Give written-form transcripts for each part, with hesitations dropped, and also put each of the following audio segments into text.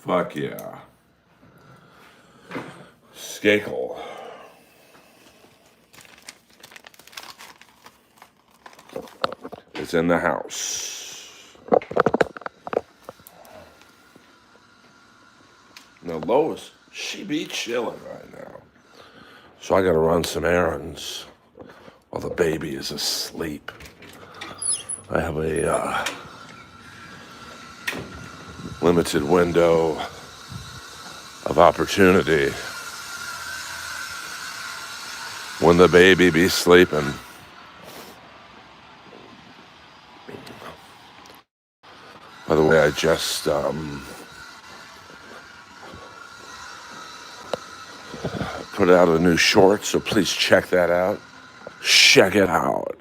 Fuck yeah. Skakel. It's in the house. Now Lois, she be chilling right now. So I gotta run some errands while the baby is asleep. I have a limited window of opportunity when the baby be sleeping. By the way, I just put out a new short, so please check that out. Check it out.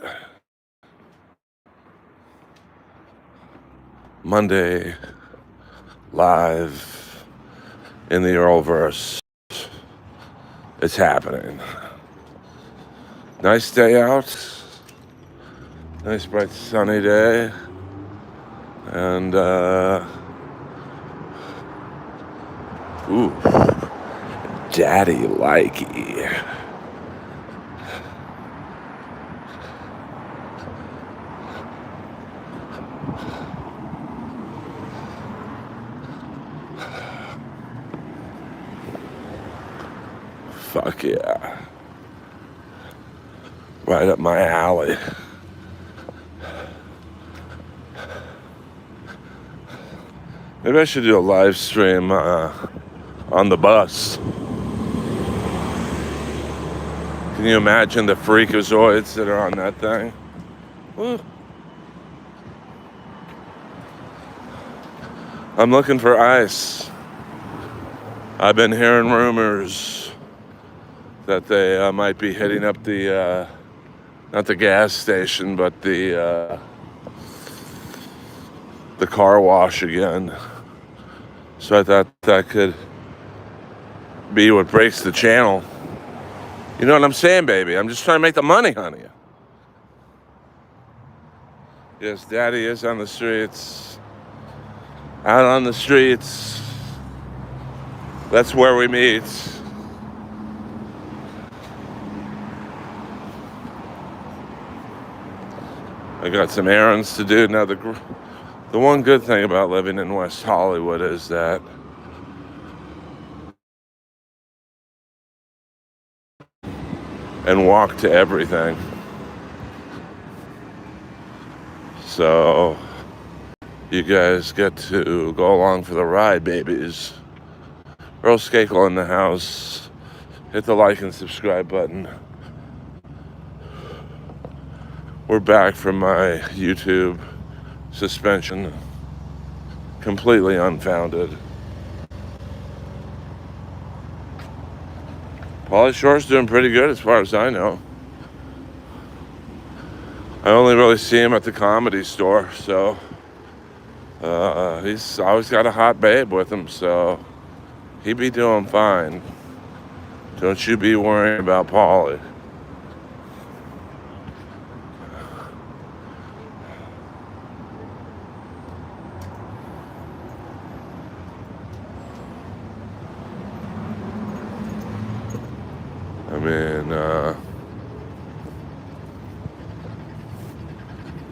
Monday, live in the Earlverse. It's happening. Nice day out. Nice bright sunny day. And ooh, daddy likey. Fuck yeah. Right up my alley. Maybe I should do a live stream on the bus. Can you imagine the freakazoids that are on that thing? Woo. I'm looking for ice. I've been hearing rumors that they might be hitting up the, not the gas station, but the car wash again. So I thought that could be what breaks the channel. You know what I'm saying, baby? I'm just trying to make the money, honey. Yes, daddy is on the streets. Out on the streets. That's where we meet. I got some errands to do. Now, the one good thing about living in West Hollywood is that and walk to everything. So you guys get to go along for the ride, babies. Earl Skakel in the house. Hit the like and subscribe button. We're back from my YouTube suspension. Completely unfounded. Pauly Shore's doing pretty good as far as I know. I only really see him at the Comedy Store, so he's always got a hot babe with him, so he be doing fine. Don't you be worrying about Pauly. I mean,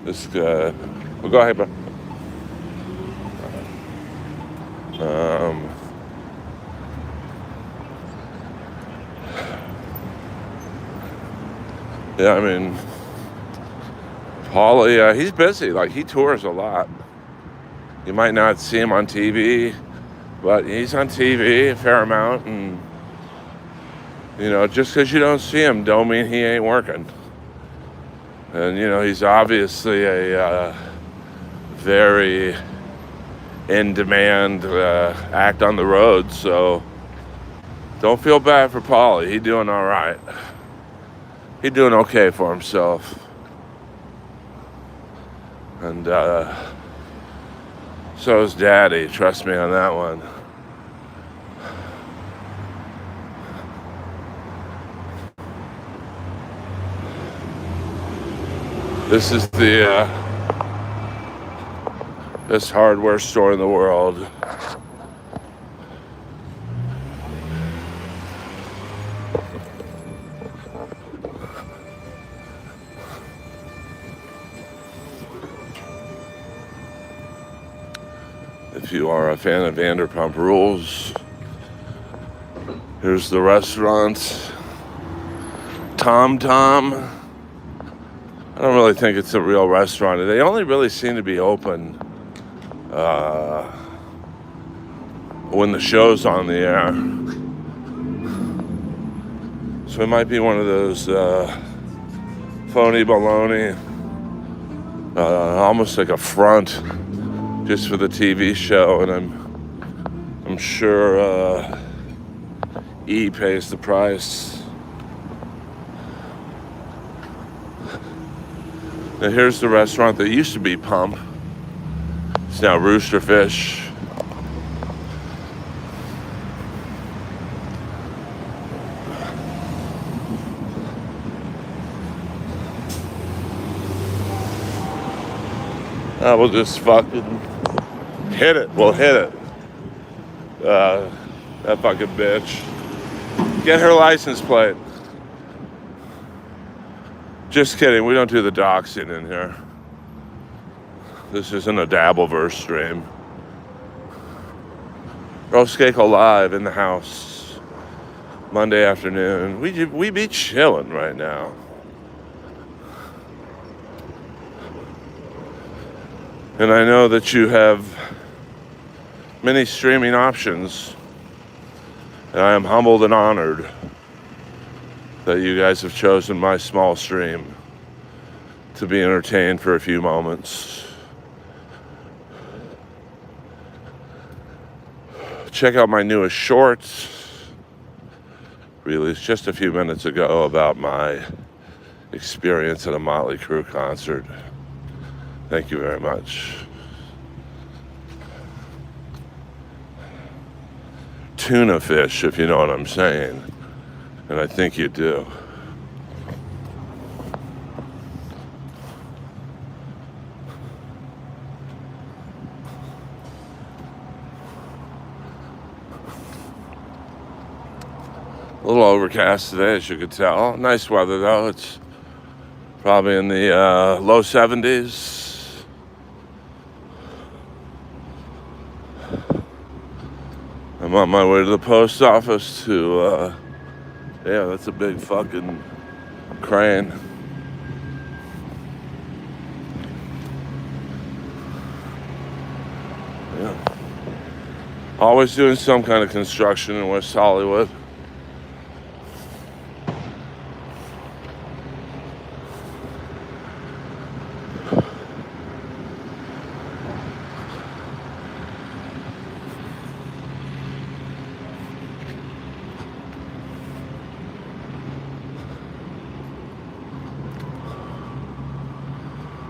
this guy. Well, go ahead, bro. Yeah, I mean, Pauly, he's busy. Like, he tours a lot. You might not see him on TV, but he's on TV a fair amount, and you know, just because you don't see him don't mean he ain't working. And, you know, he's obviously a very in-demand act on the road, so don't feel bad for Pauly. He's doing all right. He's doing okay for himself. And so is Daddy. Trust me on that one. This is the best hardware store in the world. If you are a fan of Vanderpump Rules, here's the restaurant. Tom Tom. I don't really think it's a real restaurant. They only really seem to be open when the show's on the air. So it might be one of those phony baloney, almost like a front just for the TV show. And I'm sure E pays the price. Now here's the restaurant that used to be Pump. It's now Rooster Fish. We'll just fucking hit it. We'll hit it. That fucking bitch. Get her license plate. Just kidding, we don't do the doxing in here. This isn't a Dabbleverse stream. Earl Skakel live in the house. Monday afternoon. We be chilling right now. And I know that you have many streaming options. And I am humbled and honored that you guys have chosen my small stream to be entertained for a few moments. Check out my newest shorts, released just a few minutes ago, about my experience at a Motley Crue concert. Thank you very much. Tuna fish, if you know what I'm saying. And I think you do. A little overcast today, as you could tell. Nice weather, though. It's probably in the low 70s. I'm on my way to the post office to, yeah, that's a big fucking crane. Yeah. Always doing some kind of construction in West Hollywood.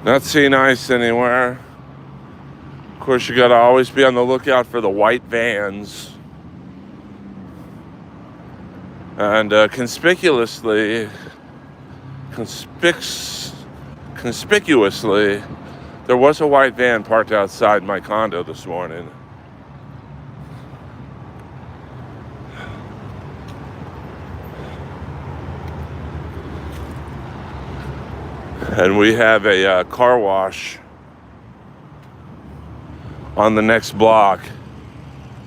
Not seeing ice anywhere. Of course, you gotta always be on the lookout for the white vans. And conspicuously, there was a white van parked outside my condo this morning. And we have a car wash on the next block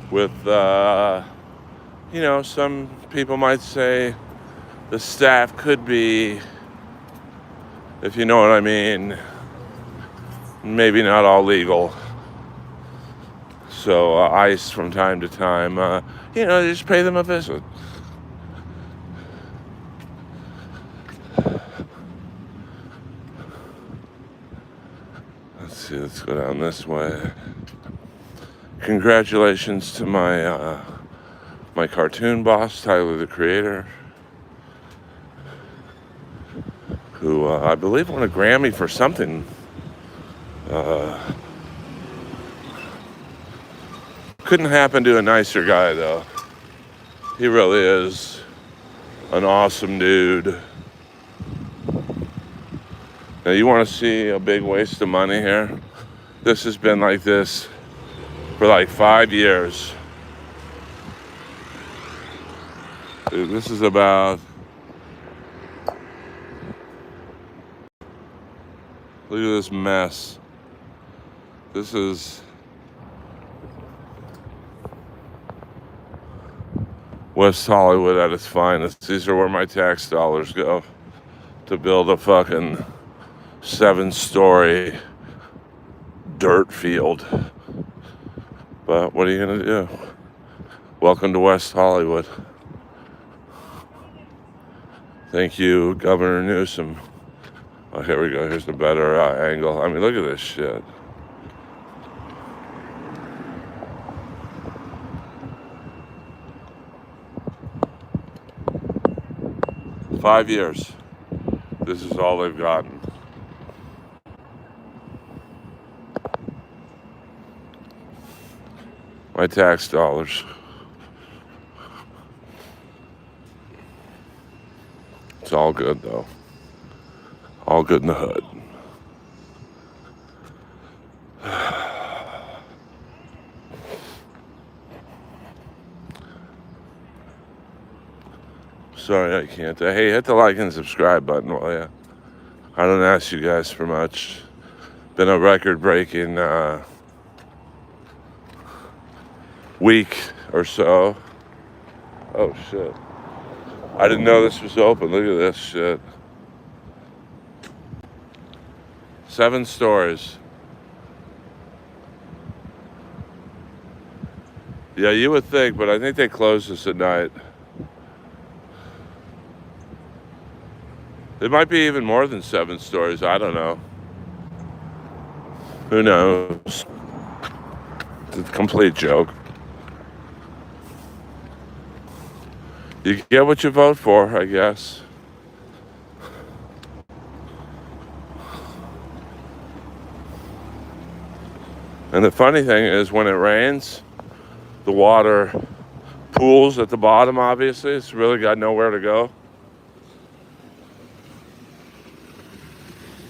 with, some people might say the staff could be, if you know what I mean, maybe not all legal. So ICE from time to time, just pay them a visit. Let's go down this way. Congratulations to my my cartoon boss, Tyler the Creator, who I believe won a Grammy for something. Couldn't happen to a nicer guy, though. He really is an awesome dude. Now, you want to see a big waste of money here? This has been like this for like 5 years. Dude, this is about... Look at this mess. This is... West Hollywood at its finest. These are where my tax dollars go to build a fucking 7-story dirt field. But what are you gonna do? Welcome to West Hollywood. Thank you, Governor Newsom. Oh, here we go. Here's a better angle. I mean, look at this shit. Five years. This is all they've gotten. My tax dollars. It's all good, though. All good in the hood. Sorry, I can't. Hey, hit the like and subscribe button while you. I don't ask you guys for much. Been a record-breaking week or so. Oh, shit. I didn't know this was open. Look at this shit. 7 stories. Yeah, you would think, but I think they close this at night. It might be even more than 7 stories. I don't know. Who knows? It's a complete joke. You get what you vote for, I guess. And the funny thing is, when it rains, the water pools at the bottom, obviously. It's really got nowhere to go.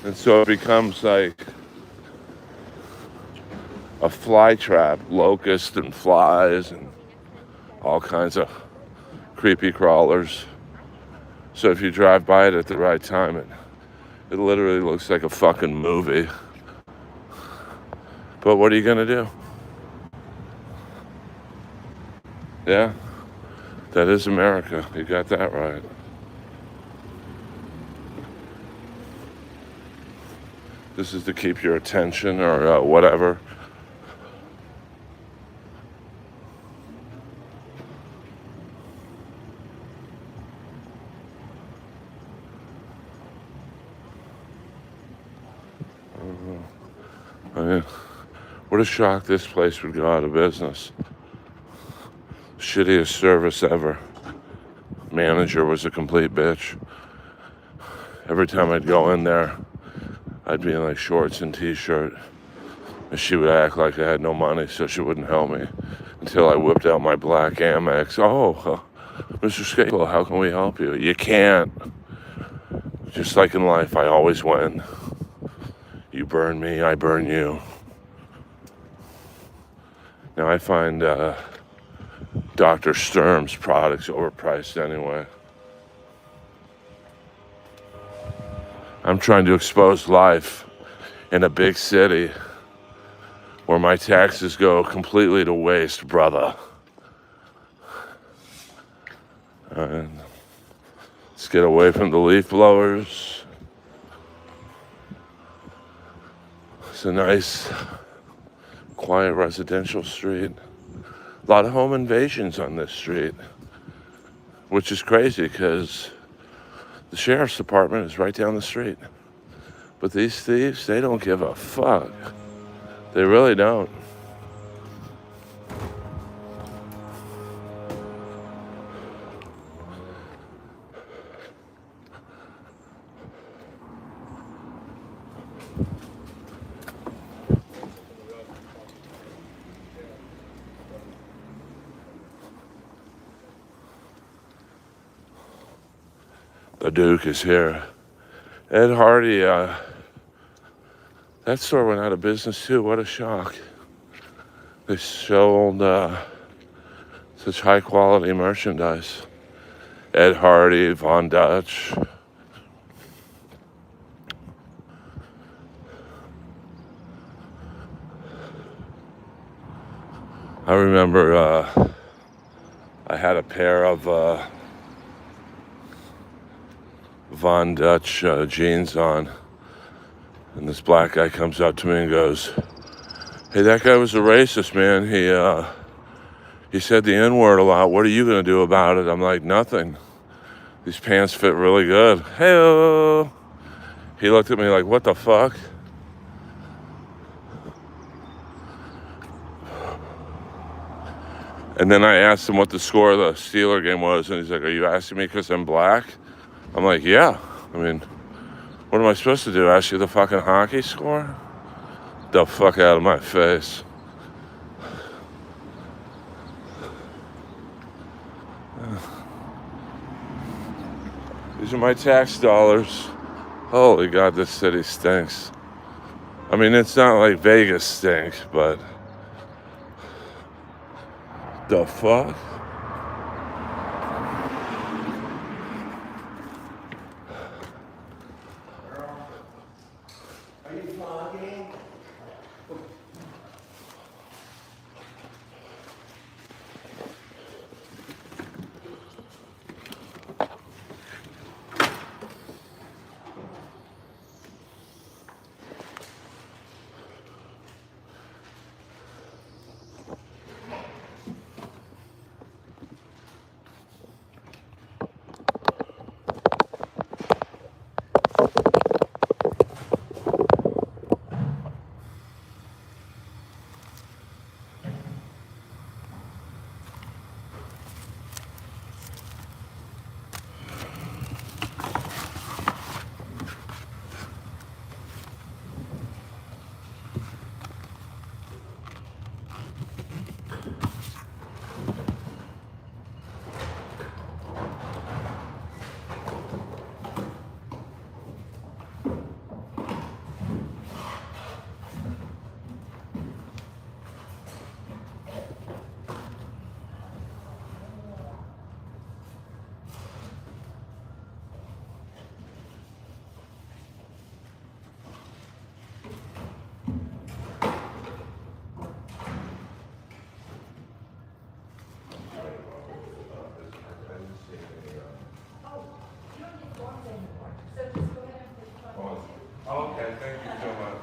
And so it becomes like a fly trap, locusts and flies and all kinds of creepy crawlers. So if you drive by it at the right time, it literally looks like a fucking movie. But what are you gonna do? Yeah, that is America. You got that right. This is to keep your attention or whatever. I mean, what a shock this place would go out of business. Shittiest service ever. Manager was a complete bitch. Every time I'd go in there, I'd be in like shorts and t-shirt, and she would act like I had no money, so she wouldn't help me until I whipped out my black Amex. Oh, Mr. Skakel, how can we help you? You can't. Just like in life, I always win. You burn me, I burn you. Now I find Dr. Sturm's products overpriced anyway. I'm trying to expose life in a big city where my taxes go completely to waste, brother. And let's get away from the leaf blowers. It's a nice, quiet residential street. A lot of home invasions on this street, which is crazy because the sheriff's department is right down the street. But these thieves, they don't give a fuck. They really don't. The Duke is here. Ed Hardy, that store went out of business too. What a shock. They sold such high quality merchandise. Ed Hardy, Von Dutch. I remember I had a pair of Von Dutch jeans on, and this black guy comes up to me and goes, "Hey, that guy was a racist, man. He said the N-word a lot. What are you gonna do about it?" I'm like, "Nothing. These pants fit really good." Hey-o. He looked at me like, "What the fuck?" And then I asked him what the score of the Steeler game was, and he's like, "Are you asking me because I'm black?" I'm like, "Yeah. I mean, what am I supposed to do? Ask you the fucking hockey score? The fuck out of my face." These are my tax dollars. Holy God, this city stinks. I mean, it's not like Vegas stinks, but the fuck? Are you vlogging? Okay, thank you so much.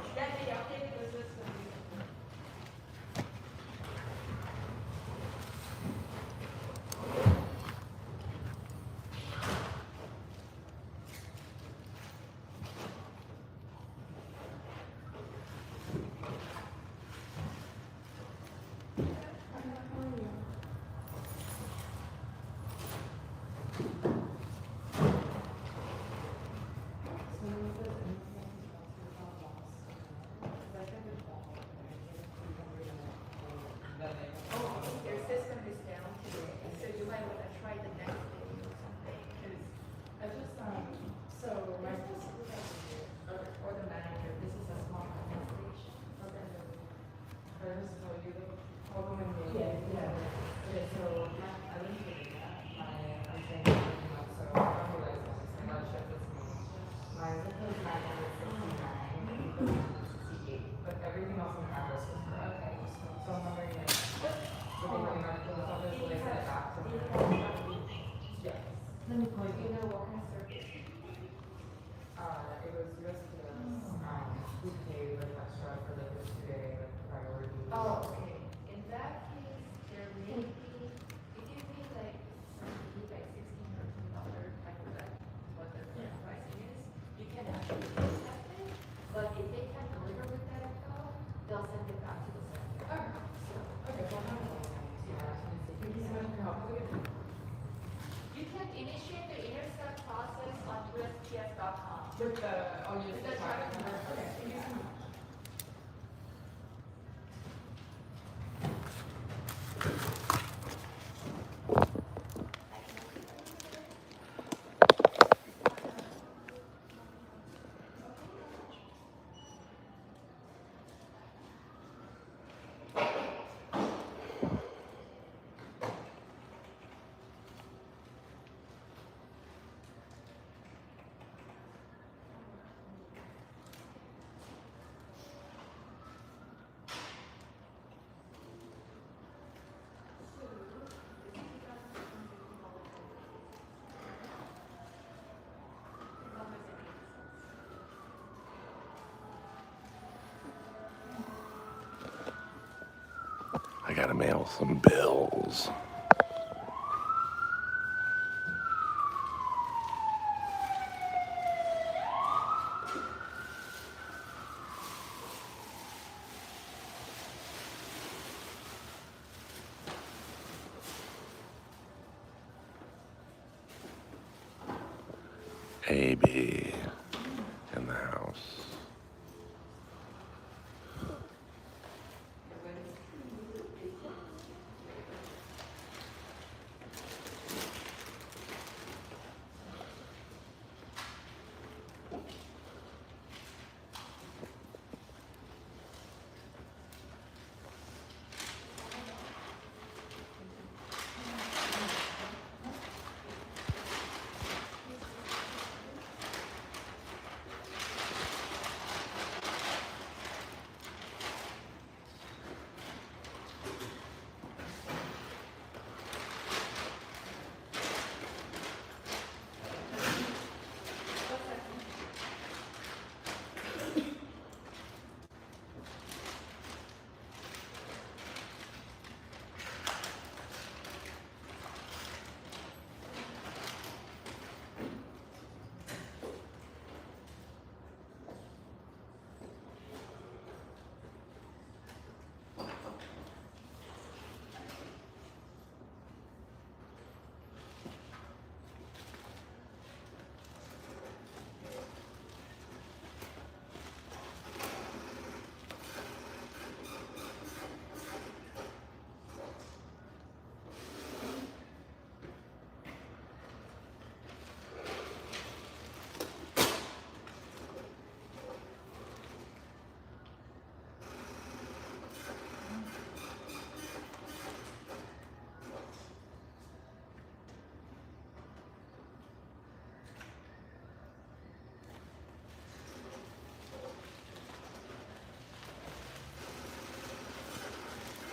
was just we pay like extra for like the 2-day like priority. Oh, okay. In that case, there may be, if you pay like something like $16 or $20, I forgot what the current pricing is, you can actually accept it. But if they can't deliver with that account, they'll send it back to the center. Oh, okay, well, not a lot. Thank you so much for your help. You can initiate the intercept process on USPS.com. With the, I'll use With the the tracking tracking number. number. Okay, thank you so much. I gotta mail some bills. AB in the house.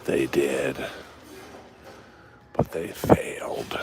They did, but they failed.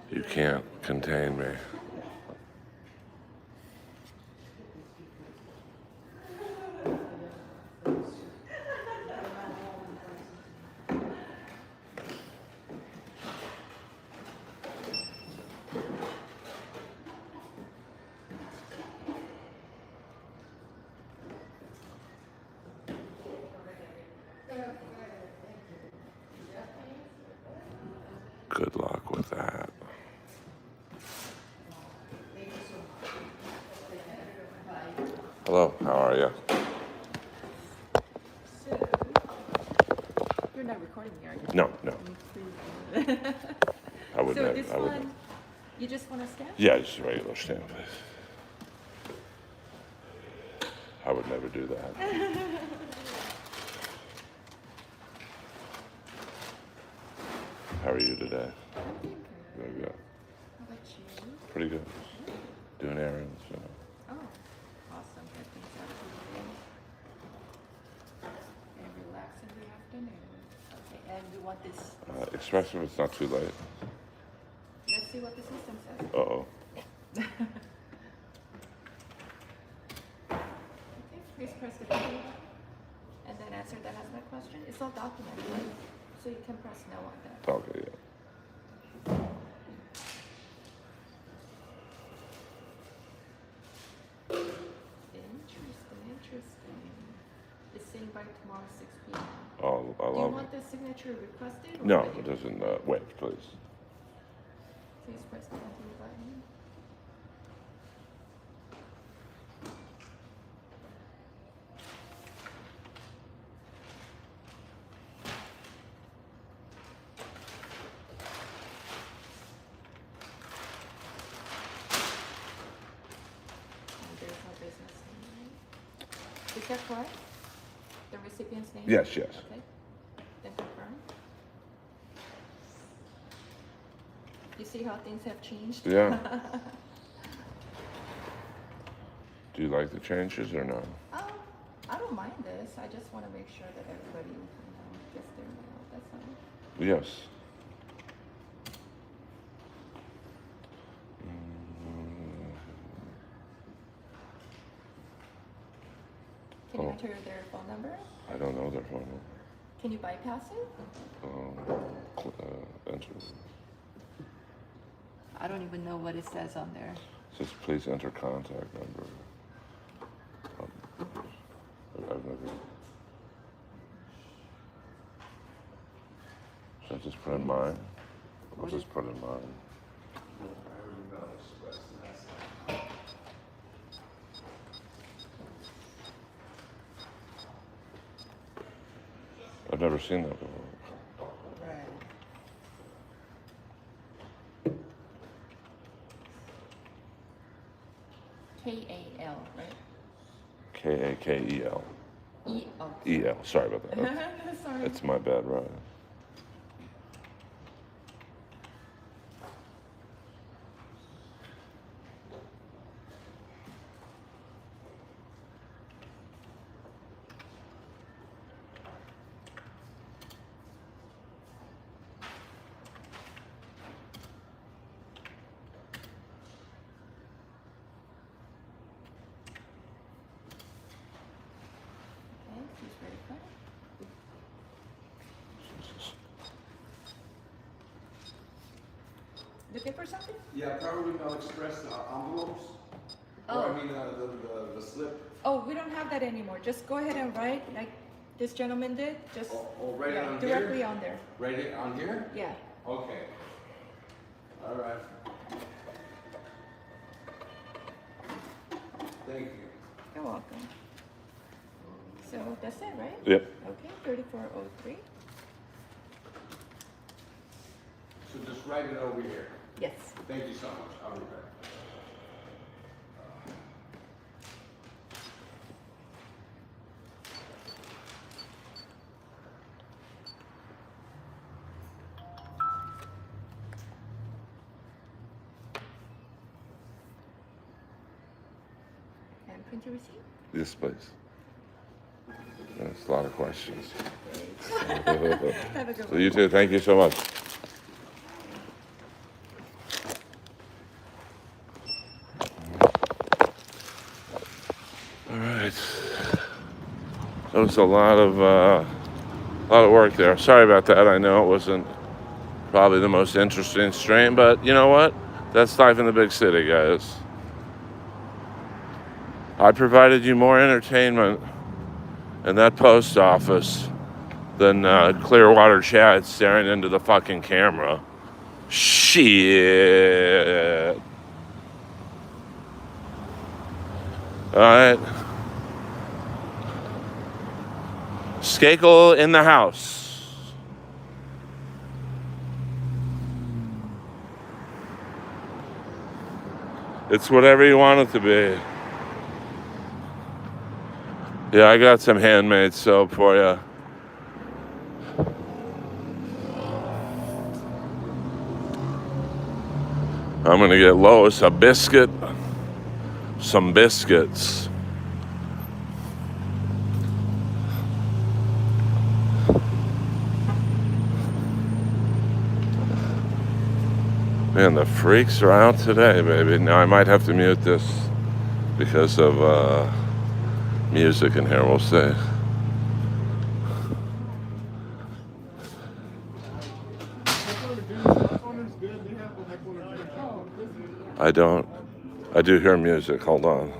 You can't contain me. Good luck with that. Hello, how are you? So, you're not recording me, are you? No, no, So, I would this not. I would one, not. you just want to stamp? Yeah, just a regular stamp, please. I would never do that. How are you today? I'm doing Very good. good. How about you? Pretty good. Doing errands, you know. Oh, awesome. Get things out of the way. And relax in the afternoon. Okay, and you want this? Espresso, it's not too late. Let's see what the system says. Uh-oh. Okay, please press the video button and then answer that hazmat question. It's all documented, right? So you can press no on that. Okay, yeah. Interesting. It's saying by tomorrow 6 p.m. Oh, I Do you love want it. the signature requested? Or No, ready? it doesn't. Wait, please. Please press the continue button. And there's no business name. Is that correct? The recipient's name? Yes, yes. Okay. Then confirm. You see how things have changed? Yeah. Do you like the changes or no? I don't mind this. I just want to make sure that everybody, gets their mail. That's all. Yes. Can you Oh. enter their phone number? I don't know their phone number. Can you bypass it? Enter. I don't even know what it says on there. It says please enter contact number. I've never. Should I just put in mine? I'll What just is- put in mine. I've never seen that before. Right. K-A-L, right? Kakel. E-O. EL. Sorry about that. Sorry. It's my bad, right? Okay, please verify. Looking for something? Yeah, probably Mail Express envelopes. Oh. Or, I mean, the slip. Oh, we don't have that anymore. Just go ahead and write like this gentleman did. Just Write it yeah, on directly here? on there. Write it on here? Yeah. Okay. All right. Thank you. You're welcome. So that's it, right? Yep. Okay, 3403. So just write it over here. Yes. Thank you so much. I'll be back. And print your receipt. Yes, please. That's a lot of questions. Have a good So one. you too. Thank you so much. All right. That was a lot of work there. Sorry about that. I know it wasn't probably the most interesting stream, but you know what? That's life in the big city, guys. I provided you more entertainment in that post office than Clearwater Chad staring into the fucking camera. Shit. All right. Skakel in the house. It's whatever you want it to be. Yeah, I got some handmade soap for you. I'm gonna get Lois a biscuit, some biscuits. Man, the freaks are out today, baby. Now I might have to mute this because of music in here, we'll see. I do hear music, hold on.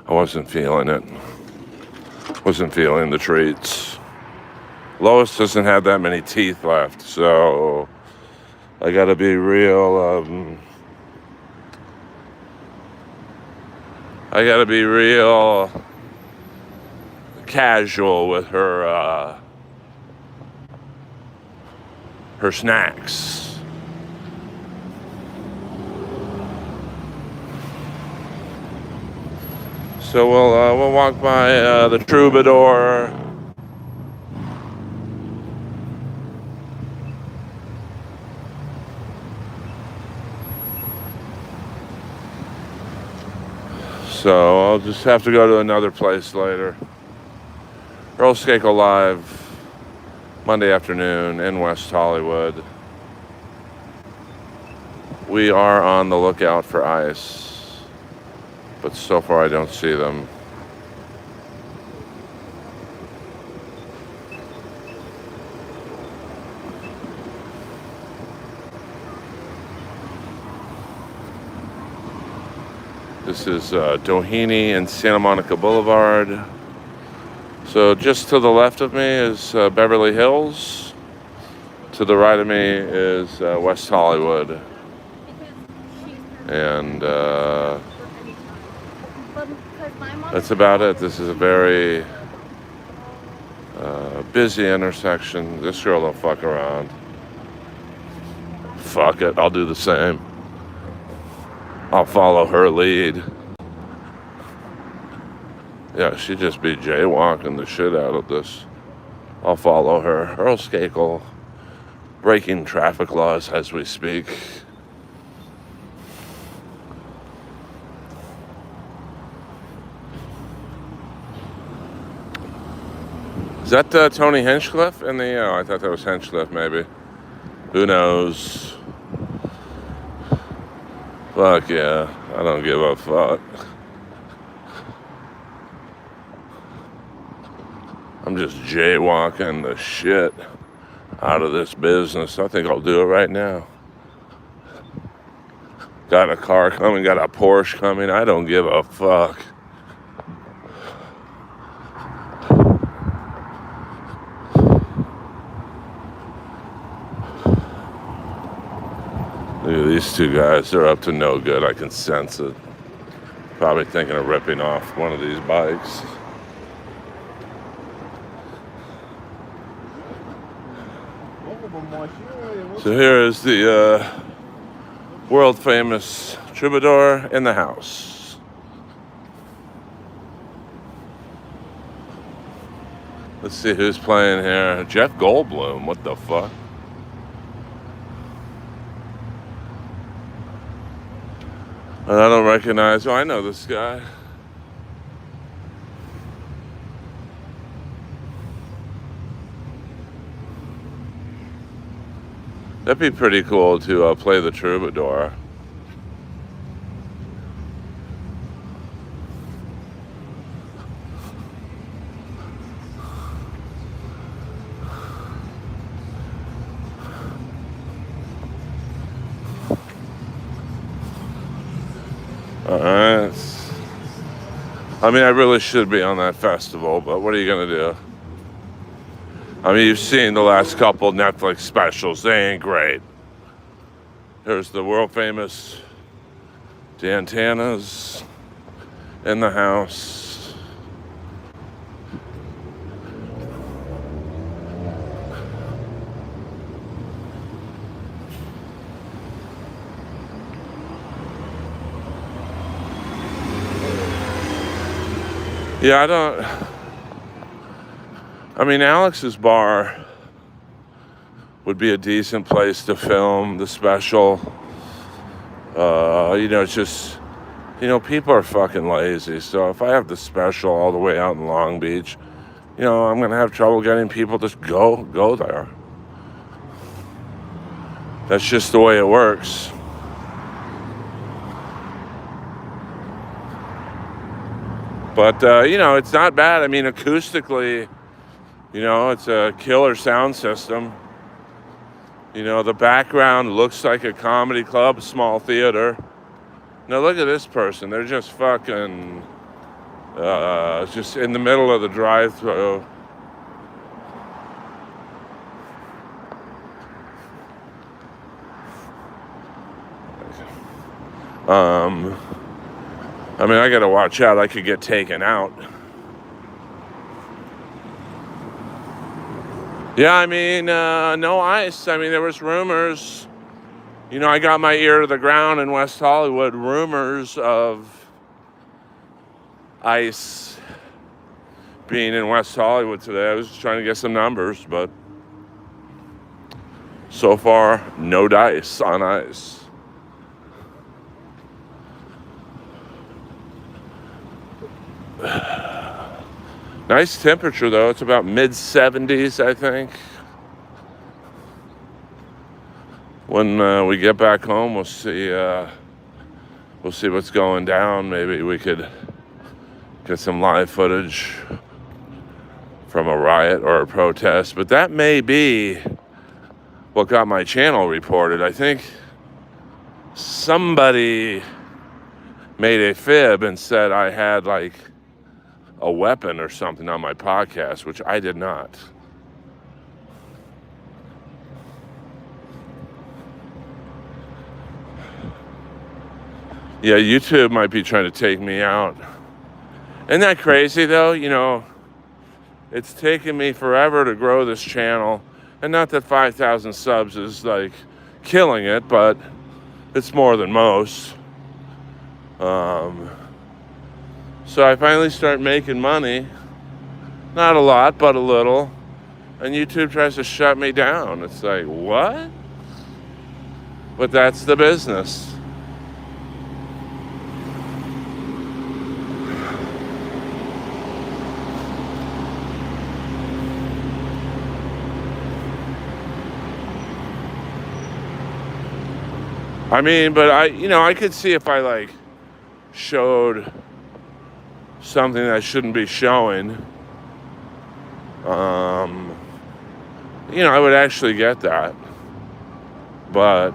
I wasn't feeling it. Wasn't feeling the treats. Lois doesn't have that many teeth left, so I gotta be real, I gotta be real casual with her snacks. So we'll walk by the Troubadour. So I'll just have to go to another place later. Earl Skakel Live, Monday afternoon in West Hollywood. We are on the lookout for ice, but so far I don't see them. This is Doheny and Santa Monica Boulevard. So just to the left of me is Beverly Hills. To the right of me is West Hollywood. And that's about it. This is a very busy intersection. This girl don't fuck around. fuck it, I'll do the same. I'll follow her lead. Yeah, she'd just be jaywalking the shit out of this. I'll follow her. Earl Skakel, breaking traffic laws as we speak. Is that Tony Hinchcliffe in the... Oh, I thought that was Hinchcliffe, maybe. Who knows? Fuck yeah. I don't give a fuck. I'm just jaywalking the shit out of this business. I think I'll do it right now. Got a car coming, got a Porsche coming. I don't give a fuck. Look at these two guys. They're up to no good. I can sense it. Probably thinking of ripping off one of these bikes. So here is the world famous troubadour in the house. Let's see who's playing here. Jeff Goldblum, what the fuck? And I don't recognize, oh, I know this guy. That'd be pretty cool to play the troubadour. Alright. I mean, I really should be on that festival, but what are you gonna do? I mean, you've seen the last couple Netflix specials. They ain't great. Here's the world famous Dantana's in the house. Yeah, I mean, Alex's bar would be a decent place to film the special. It's just, people are fucking lazy. So if I have the special all the way out in Long Beach, I'm going to have trouble getting people to go there. That's just the way it works. But, it's not bad. I mean, acoustically, it's a killer sound system. The background looks like a comedy club, a small theater. Now look at this person. They're just fucking, just in the middle of the drive-thru. I mean, I gotta watch out. I could get taken out. Yeah, I mean, no ice. I mean, there was rumors. I got my ear to the ground in West Hollywood. Rumors of ice being in West Hollywood today. I was just trying to get some numbers, but so far, no dice on ice. Nice temperature though. It's about mid-70s, I think. When we get back home, we'll see what's going down. Maybe we could get some live footage from a riot or a protest. But that may be what got my channel reported. I think somebody made a fib and said I had like a weapon or something on my podcast, which I did not. Yeah, YouTube might be trying to take me out. Isn't that crazy though? It's taken me forever to grow this channel. And not that 5,000 subs is like killing it, but it's more than most. So I finally start making money. Not a lot, but a little. And YouTube tries to shut me down. It's like, what? But that's the business. I mean, but I could see if I like showed something I shouldn't be showing. I would actually get that. But,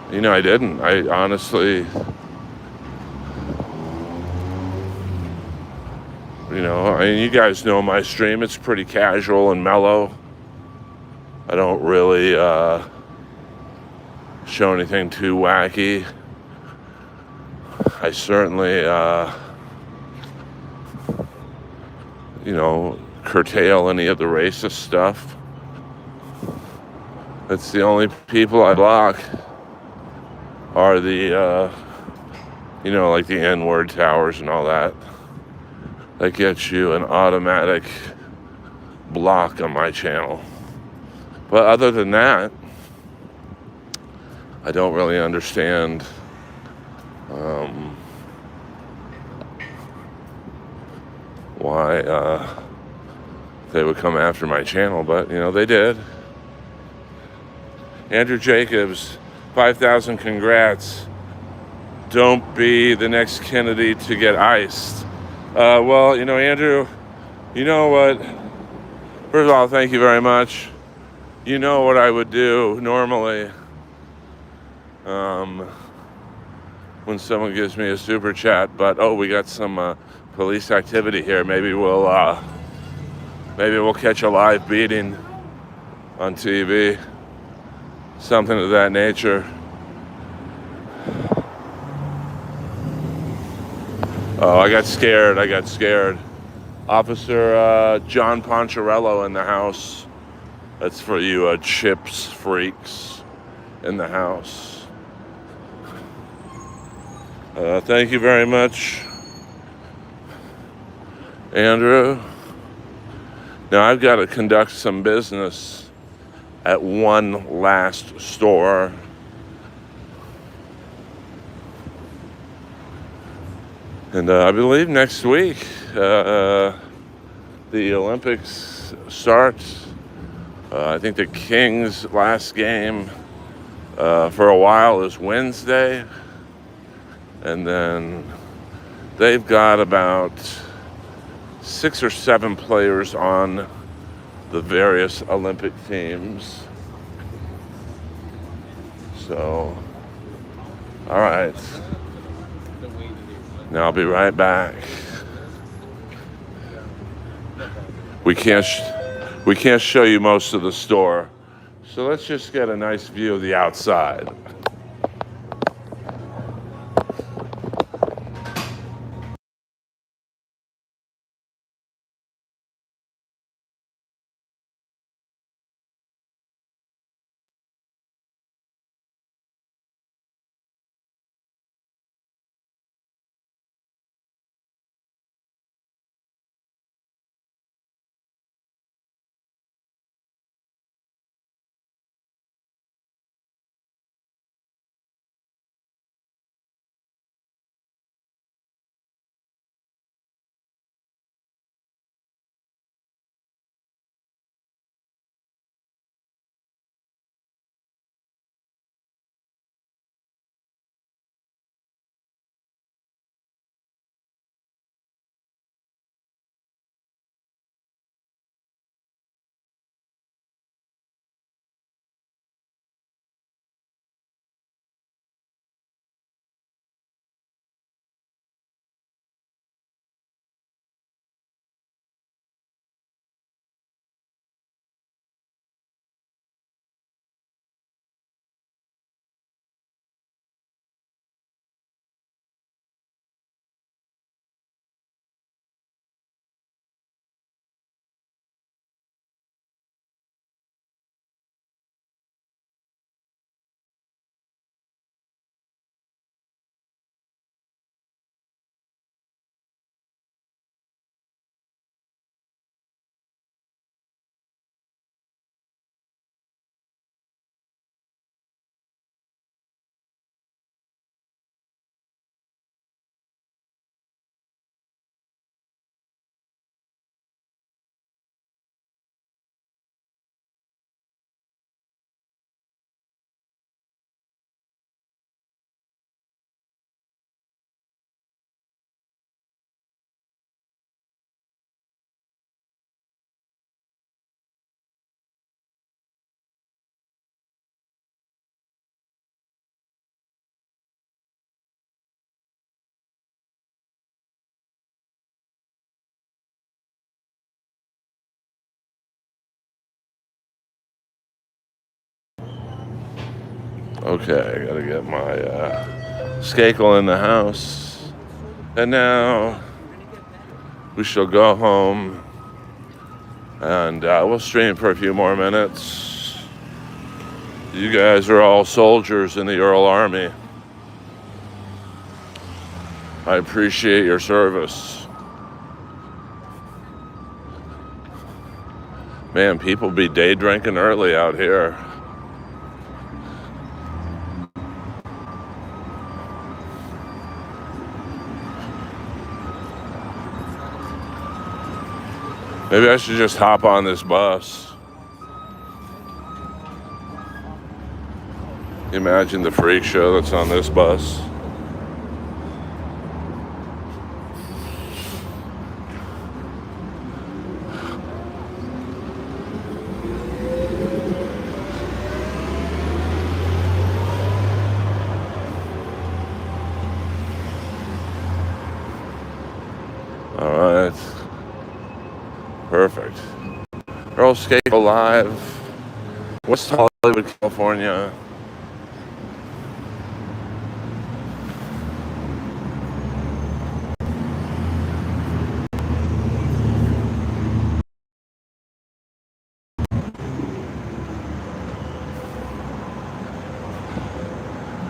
I didn't. I honestly, you guys know my stream. It's pretty casual and mellow. I don't really show anything too wacky. I certainly, curtail any of the racist stuff. It's the only people I block are the, like the N-word towers and all that. That gets you an automatic block on my channel. But other than that, I don't really understand why they would come after my channel, but they did. Andrew Jacobs, 5,000 congrats. Don't be the next Kennedy to get iced. Well, Andrew, you know what? First of all, thank you very much. You know what I would do normally when someone gives me a super chat, but we got some police activity here. Maybe we'll catch a live beating on TV, something of that nature. Oh, I got scared. Officer John Poncherello in the house. That's for you chips freaks in the house. Thank you very much, Andrew. Now I've got to conduct some business at one last store. And I believe next week the Olympics start. I think the Kings' last game for a while is Wednesday. And then they've got about 6 or 7 players on the various Olympic teams. So, all right. Now I'll be right back. We can't show you most of the store, so let's just get a nice view of the outside. Okay, I gotta get my Skakel in the house. And now we shall go home and we'll stream for a few more minutes. You guys are all soldiers in the Earl Army. I appreciate your service. Man, people be day drinking early out here. Maybe I should just hop on this bus. Imagine the freak show that's on this bus. All right. Perfect. Earl Skakel live. West Hollywood, California.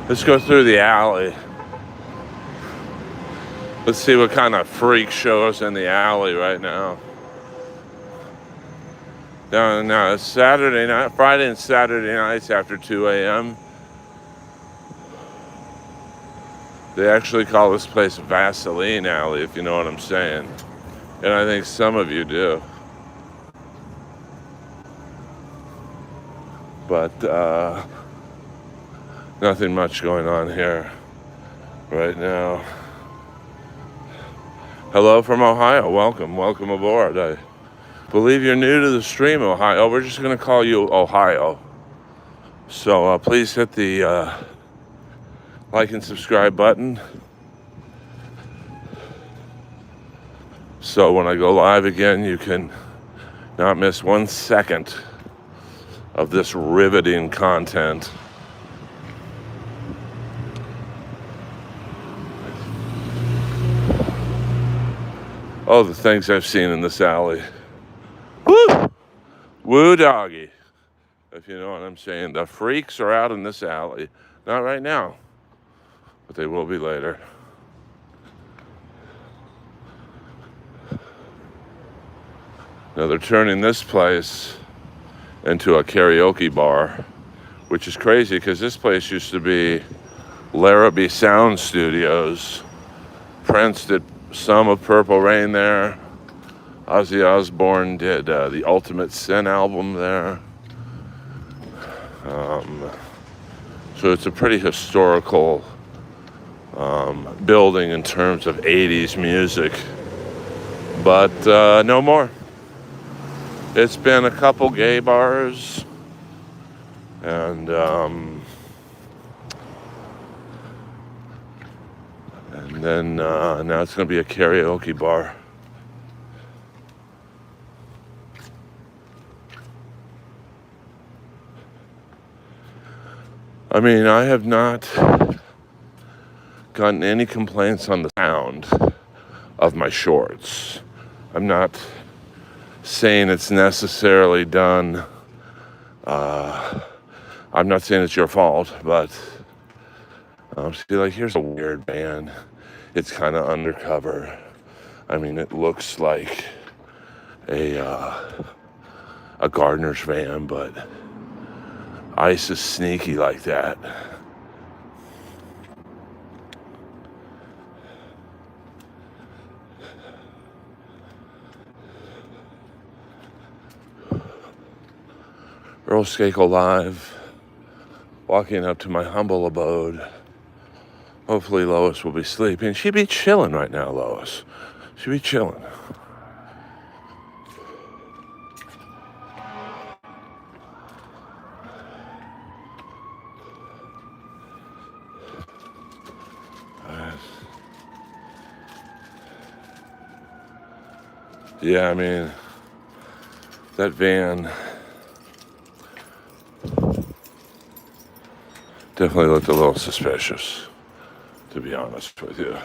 Let's go through the alley. Let's see what kind of freak show is in the alley right now. Now it's Saturday night, Friday and Saturday nights after 2 a.m. They actually call this place Vaseline Alley, if you know what I'm saying. And I think some of you do. But nothing much going on here right now. Hello from Ohio. Welcome aboard. I believe you're new to the stream, Ohio. We're just going to call you Ohio. So please hit the like and subscribe button. So when I go live again, you can not miss 1 second of this riveting content. Oh, the things I've seen in this alley. Woo! Woo doggy. If you know what I'm saying. The freaks are out in this alley. Not right now, but they will be later. Now they're turning this place into a karaoke bar, which is crazy because this place used to be Larrabee Sound Studios. Prince did some of Purple Rain there. Ozzy Osbourne did the Ultimate Sin album there. So it's a pretty historical building in terms of 80s music. But no more. It's been a couple gay bars. And then now it's going to be a karaoke bar. I mean, I have not gotten any complaints on the sound of my shorts. I'm not saying it's necessarily done. I'm not saying it's your fault, but see, like, here's a weird band. It's kind of undercover. I mean, it looks like a gardener's van, but ICE is sneaky like that. Earl Skakel live, walking up to my humble abode. Hopefully Lois will be sleeping. She'd be chilling right now, Lois. She'd be chilling. Yeah, I mean, that van Definitely looked a little suspicious, to be honest with you.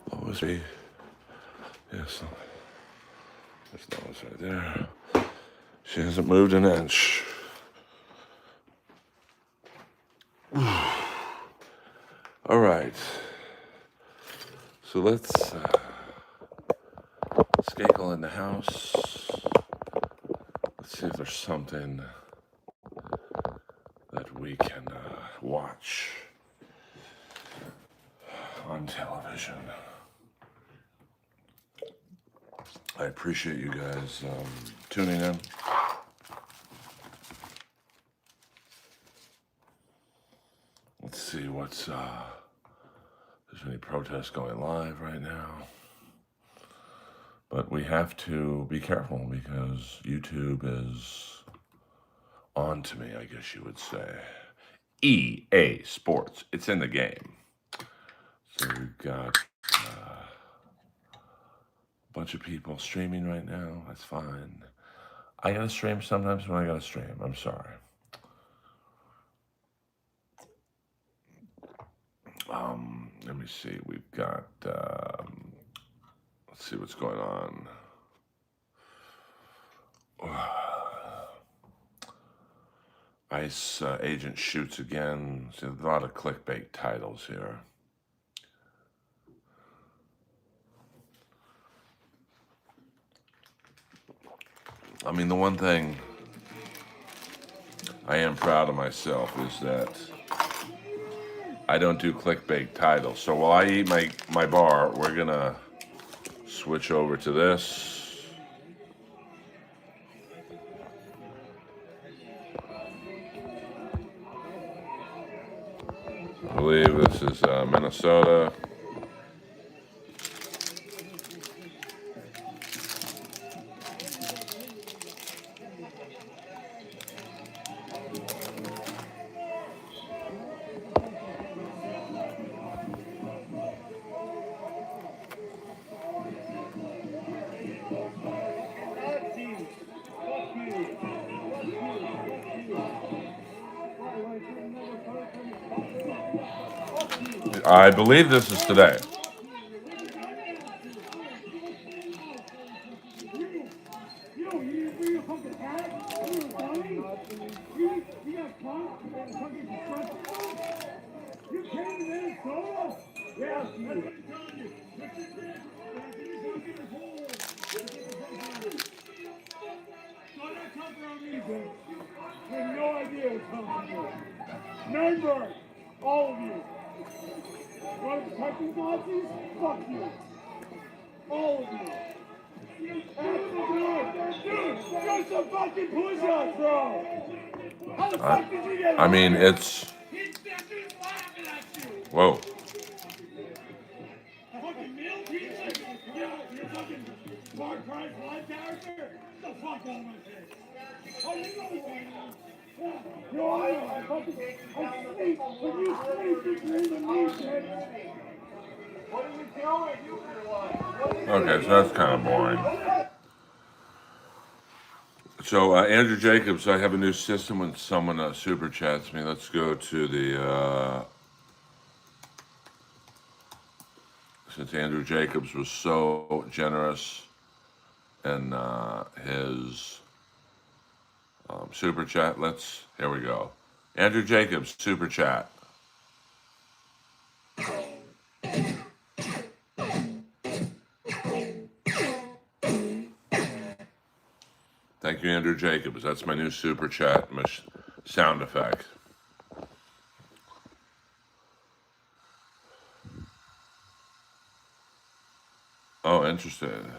What was he? Yes, there's Lois right there. She hasn't moved an inch. All right. So let's Skakel in the house. Let's see if there's something that we can watch on television. I appreciate you guys tuning in. Let's see what's there's any protests going live right now. But we have to be careful because YouTube is on to me, I guess you would say. EA Sports, it's in the game. So we've got a bunch of people streaming right now. That's fine. I gotta stream sometimes when I gotta stream. I'm sorry. Let me see. We've got. Let's see what's going on. ICE agent shoots again. See, there's a lot of clickbait titles here. I mean, the one thing I am proud of myself is that I don't do clickbait titles. So while I eat my bar, we're gonna switch over to this. I believe this is Minnesota. I believe this is today. Remember, all of you. Want to protect these Nazis? Fuck you. All of you. Dude, do some fucking push-ups, bro. How the fuck did you get I mean, it's. Whoa. a fucking meal pizza? You're fucking Far Cry Fly character? Get the fuck out of my face. Oh, you know who I am. Yo, I know. I sleep. When you sleep, you dream of me, bitch. What are we doing? Okay, so that's kind of boring. So, Andrew Jacobs, I have a new system when someone super chats me. Let's go to the. Since Andrew Jacobs was so generous in his super chat, here we go. Andrew Jacobs, super chat. Thank you, Andrew Jacobs. That's my new super chat, my sound effect. Oh, interesting.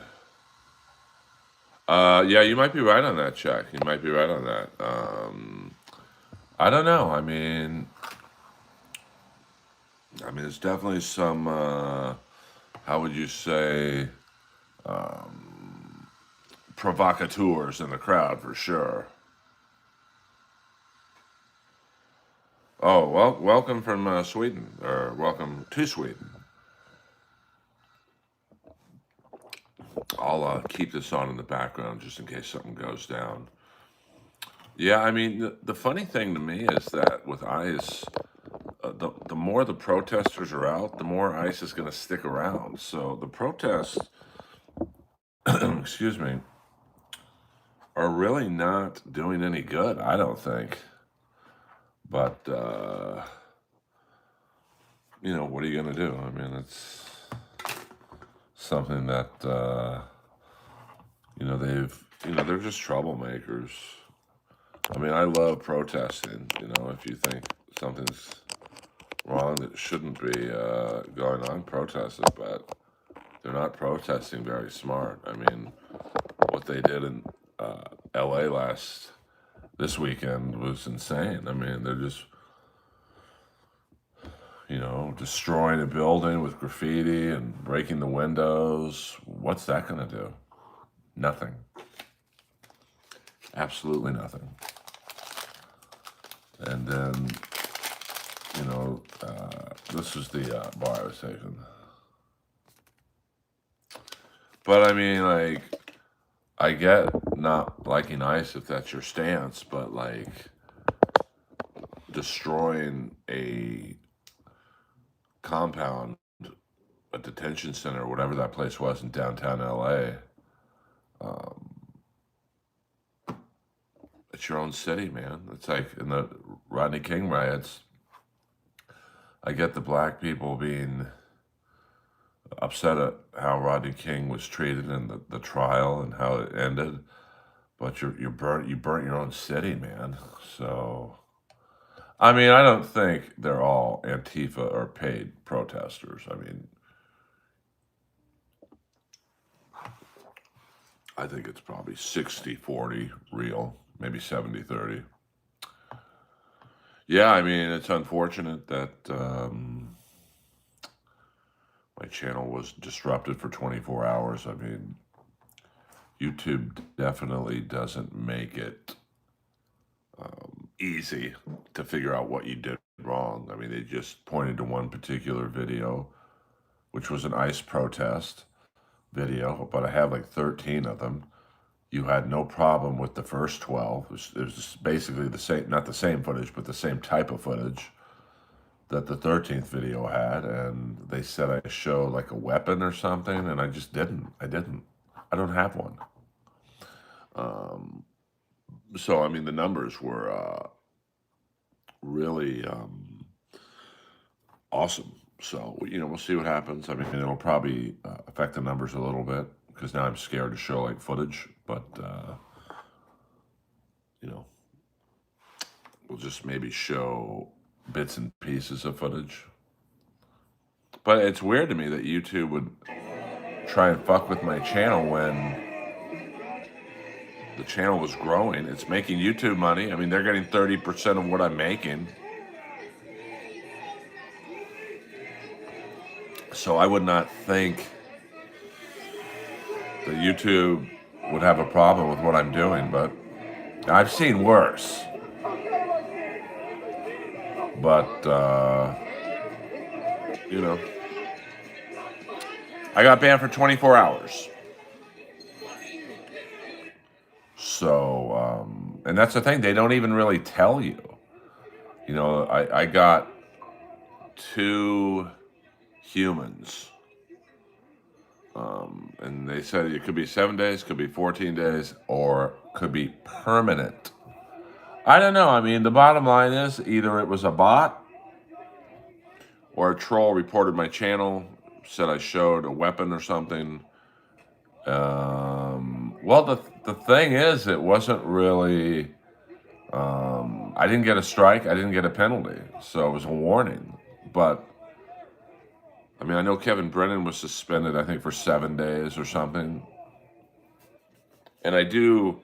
Yeah, you might be right on that, Chuck. You might be right on that. I don't know. I mean, there's definitely some. How would you say? Provocateurs in the crowd for sure. Oh, well, welcome from Sweden, or welcome to Sweden. I'll keep this on in the background just in case something goes down. Yeah, I mean, the funny thing to me is that with ICE, the more the protesters are out, the more ICE is going to stick around. So the protests, excuse me, are really not doing any good, I don't think. But, you know, what are you going to do? I mean, it's something that, you know, they're just troublemakers. I mean, I love protesting. You know, if you think something's wrong that shouldn't be going on, protest it. But they're not protesting very smart. I mean, what they did in LA this weekend was insane. I mean, they're just, you know, destroying a building with graffiti and breaking the windows. What's that going to do? Nothing. Absolutely nothing. And then, you know, this is the bar I was taking. But I mean, like, I get not liking ICE if that's your stance, but like destroying a compound, a detention center, whatever that place was in downtown LA, it's your own city, man. It's like in the Rodney King riots, I get the black people being upset at how Rodney King was treated in the trial and how it ended, but you burnt your own city, man. So I mean, I don't think they're all Antifa or paid protesters. I mean, I think it's probably 60-40 real, maybe 70-30. Yeah, I mean, it's unfortunate that my channel was disrupted for 24 hours. I mean, YouTube definitely doesn't make it easy to figure out what you did wrong. I mean, they just pointed to one particular video, which was an ICE protest video, but I have like 13 of them. You had no problem with the first 12. It was basically the same, not the same footage, but the same type of footage that the 13th video had. And they said I showed like a weapon or something, and I just didn't. I don't have one. So, I mean, the numbers were really awesome. So, you know, we'll see what happens. I mean, it'll probably affect the numbers a little bit because now I'm scared to show like footage, but, you know, we'll just maybe show bits and pieces of footage. But it's weird to me that YouTube would try and fuck with my channel when the channel was growing. It's making YouTube money. I mean, they're getting 30% of what I'm making. So I would not think that YouTube would have a problem with what I'm doing, but I've seen worse. But, you know, I got banned for 24 hours. So, and that's the thing, they don't even really tell you. You know, I got 2 humans. And they said it could be 7 days, could be 14 days, or could be permanent. I don't know. I mean, the bottom line is either it was a bot or a troll reported my channel, said I showed a weapon or something. Well, the thing is, it wasn't really, I didn't get a strike, I didn't get a penalty, so it was a warning. But, I mean, I know Kevin Brennan was suspended, I think, for 7 days or something. And I do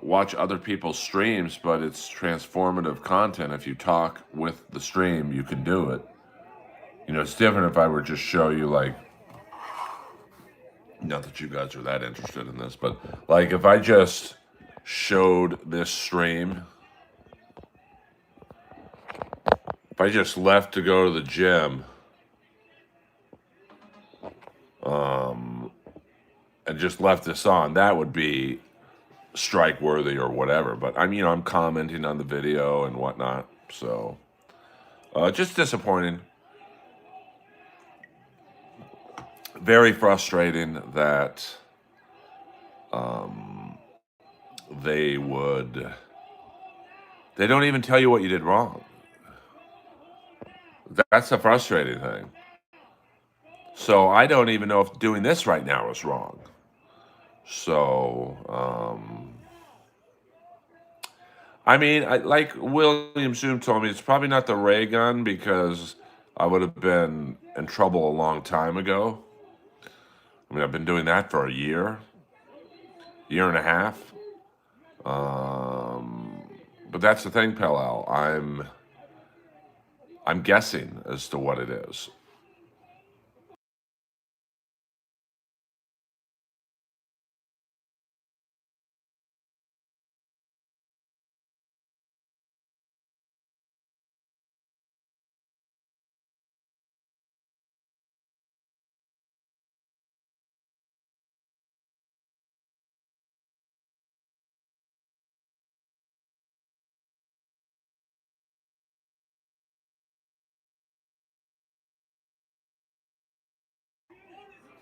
watch other people's streams, but it's transformative content. If you talk with the stream, you can do it. You know, it's different if I were just show you, like, not that you guys are that interested in this, but like if I just showed this stream, if I just left to go to the gym, just left this on, that would be strike worthy or whatever. But I'm commenting on the video and whatnot. So just disappointing. Very frustrating that they don't even tell you what you did wrong. That's the frustrating thing. So I don't even know if doing this right now is wrong. So, like William Zoom told me, it's probably not the ray gun because I would have been in trouble a long time ago. I've been doing that for a year and a half. But that's the thing, Pellel. I'm guessing as to what it is.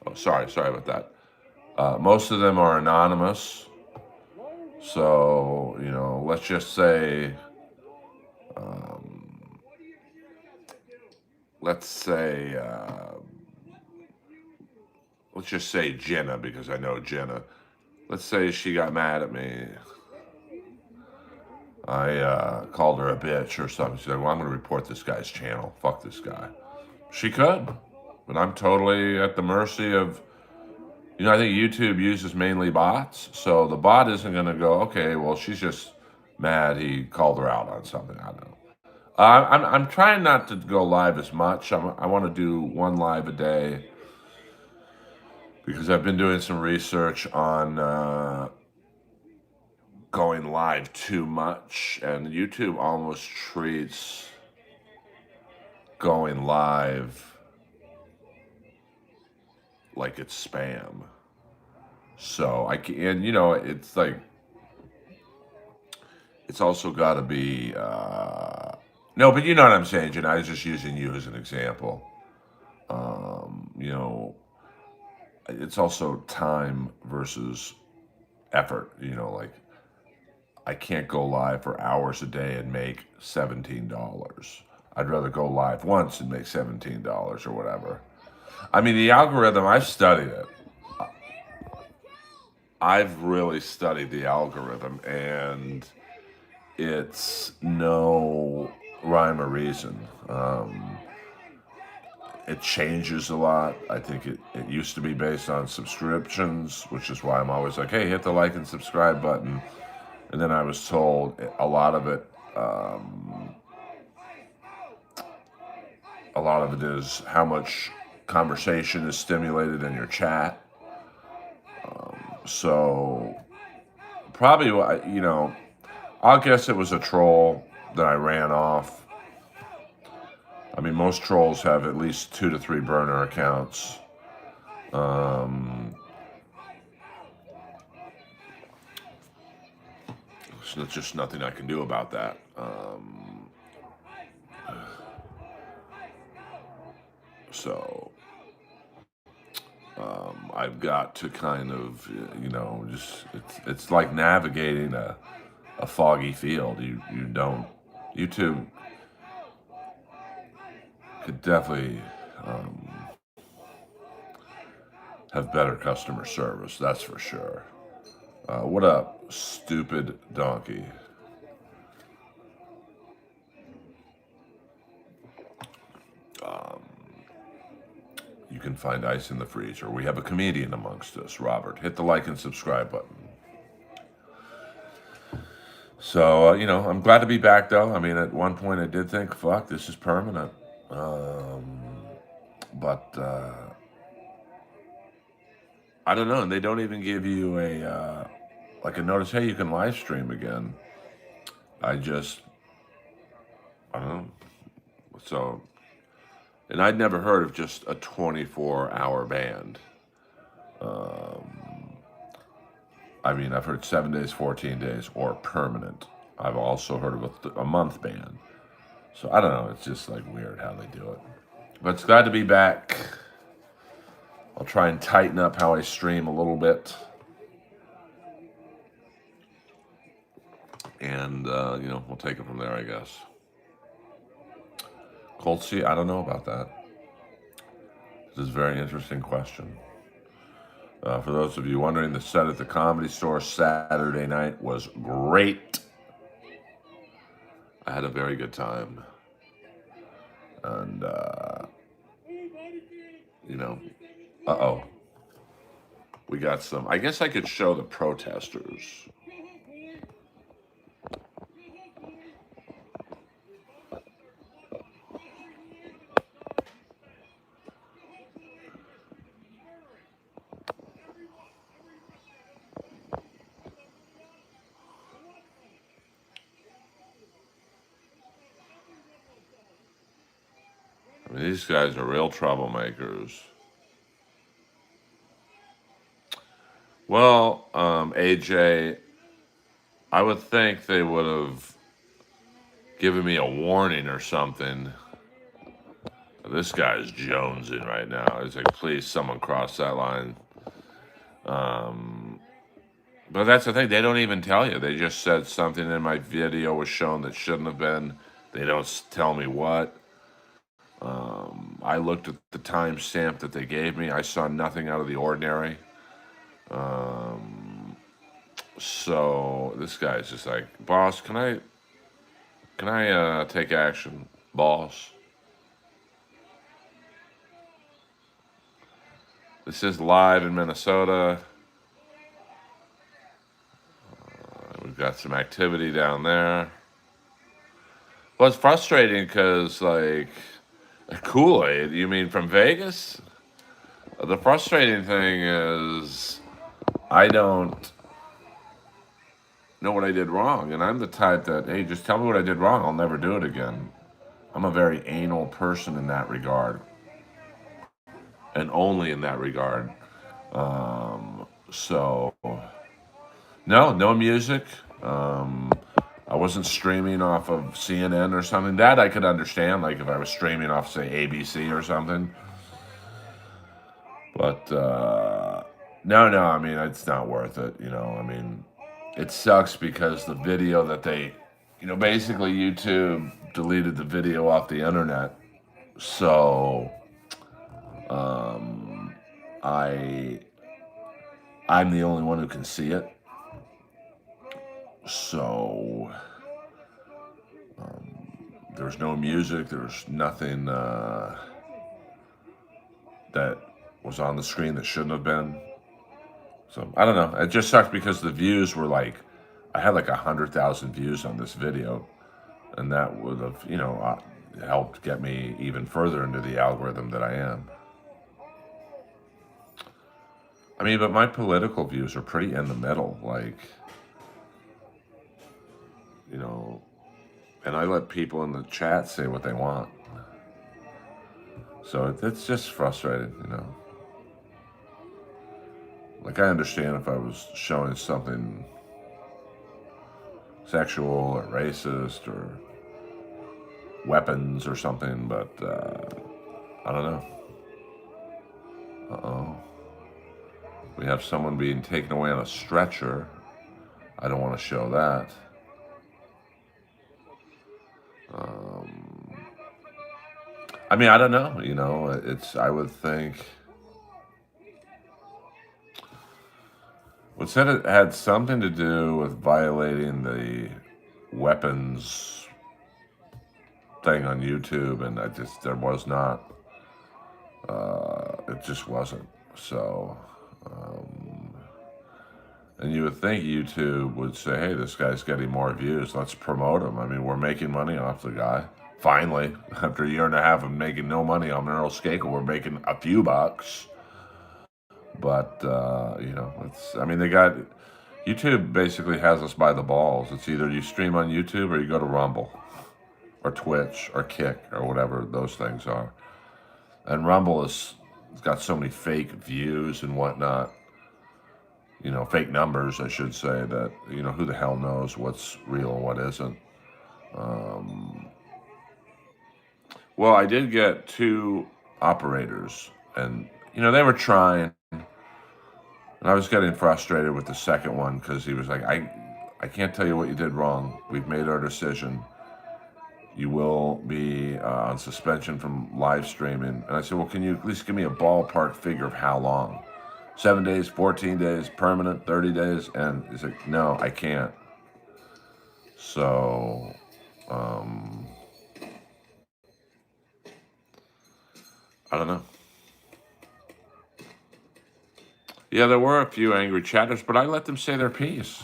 Oh, sorry about that. Most of them are anonymous. So, let's just say, let's say, let's just say Jenna, because I know Jenna. Let's say she got mad at me. I called her a bitch or something. She said, well, I'm going to report this guy's channel. Fuck this guy. She could. But I'm totally at the mercy of, I think YouTube uses mainly bots. So the bot isn't going to go, okay, well, she's just mad. He called her out on something. I don't know. I'm trying not to go live as much. I want to do one live a day because I've been doing some research on going live too much, and YouTube almost treats going live like it's spam. So I can, and it's like, it's also got to be, no, but you know what I'm saying, Jen. I was just using you as an example. It's also time versus effort. Like I can't go live for hours a day and make $17. I'd rather go live once and make $17 or whatever. The algorithm, I've studied it. I've really studied the algorithm, and it's no rhyme or reason. It changes a lot. I think it used to be based on subscriptions, which is why I'm always like, hey, hit the like and subscribe button. And then I was told a lot of it is how much conversation is stimulated in your chat. So probably, I'll guess it was a troll that I ran off. Most trolls have at least 2 to 3 burner accounts. So there's just nothing I can do about that. So I've got to kind of, just it's like navigating a foggy field. You don't. YouTube could definitely have better customer service. That's for sure. What up, stupid donkey? You can find ice in the freezer. We have a comedian amongst us, Robert. Hit the like and subscribe button. So, I'm glad to be back, though. At one point I did think, fuck, this is permanent. But I don't know. And they don't even give you a notice, hey, you can live stream again. I don't know. So, and I'd never heard of just a 24-hour ban. I mean, I've heard 7 days, 14 days, or permanent. I've also heard of a month ban. So I don't know. It's just like weird how they do it. But it's glad to be back. I'll try and tighten up how I stream a little bit. And, we'll take it from there, I guess. Cold Sea, I don't know about that. This is a very interesting question. For those of you wondering, the set at the Comedy Store Saturday night was great. I had a very good time. And, uh-oh. We got some, I guess I could show the protesters. I mean, these guys are real troublemakers. Well, AJ, I would think they would have given me a warning or something. This guy's jonesing right now. He's like, please, someone cross that line. But that's the thing. They don't even tell you. They just said something in my video was shown that shouldn't have been. They don't tell me what. I looked at the timestamp that they gave me. I saw nothing out of the ordinary. So this guy's just like, boss, can I take action, boss? This is live in Minnesota. We've got some activity down there. Well, it's frustrating because, like, Kool-Aid, you mean from Vegas? The frustrating thing is I don't know what I did wrong. And I'm the type that, hey, just tell me what I did wrong. I'll never do it again. I'm a very anal person in that regard. And only in that regard. So, no music. I wasn't streaming off of CNN or something. That I could understand, like if I was streaming off, say, ABC or something. But, no, I mean, it's not worth it, I mean, it sucks because the video that they, basically YouTube deleted the video off the internet. So, I'm the only one who can see it. So, there's no music, there's nothing that was on the screen that shouldn't have been. So, I don't know. It just sucks because the views were like, I had like 100,000 views on this video. And that would have, helped get me even further into the algorithm that I am. I mean, but my political views are pretty in the middle, like, and I let people in the chat say what they want. So it's just frustrating, Like, I understand if I was showing something sexual or racist or weapons or something, but I don't know. Uh-oh. We have someone being taken away on a stretcher. I don't want to show that. I mean, I don't know, I would think. Would said it had something to do with violating the weapons thing on YouTube, and there was not. It just wasn't. So, and you would think YouTube would say, hey, this guy's getting more views. Let's promote him. I mean, we're making money off the guy. Finally, after a year and a half of making no money on Earl Skakel, we're making a few bucks. But, YouTube basically has us by the balls. It's either you stream on YouTube or you go to Rumble or Twitch or Kick or whatever those things are. And Rumble it's got so many fake views and whatnot. fake numbers, I should say, that, who the hell knows what's real and what isn't. Well, I did get 2 operators, and, they were trying, and I was getting frustrated with the second one because he was like, I can't tell you what you did wrong. We've made our decision. You will be on suspension from live streaming. And I said, well, can you at least give me a ballpark figure of how long? 7 days, 14 days, permanent, 30 days? And he's like, no, I can't. So, I don't know. Yeah, there were a few angry chatters, but I let them say their piece,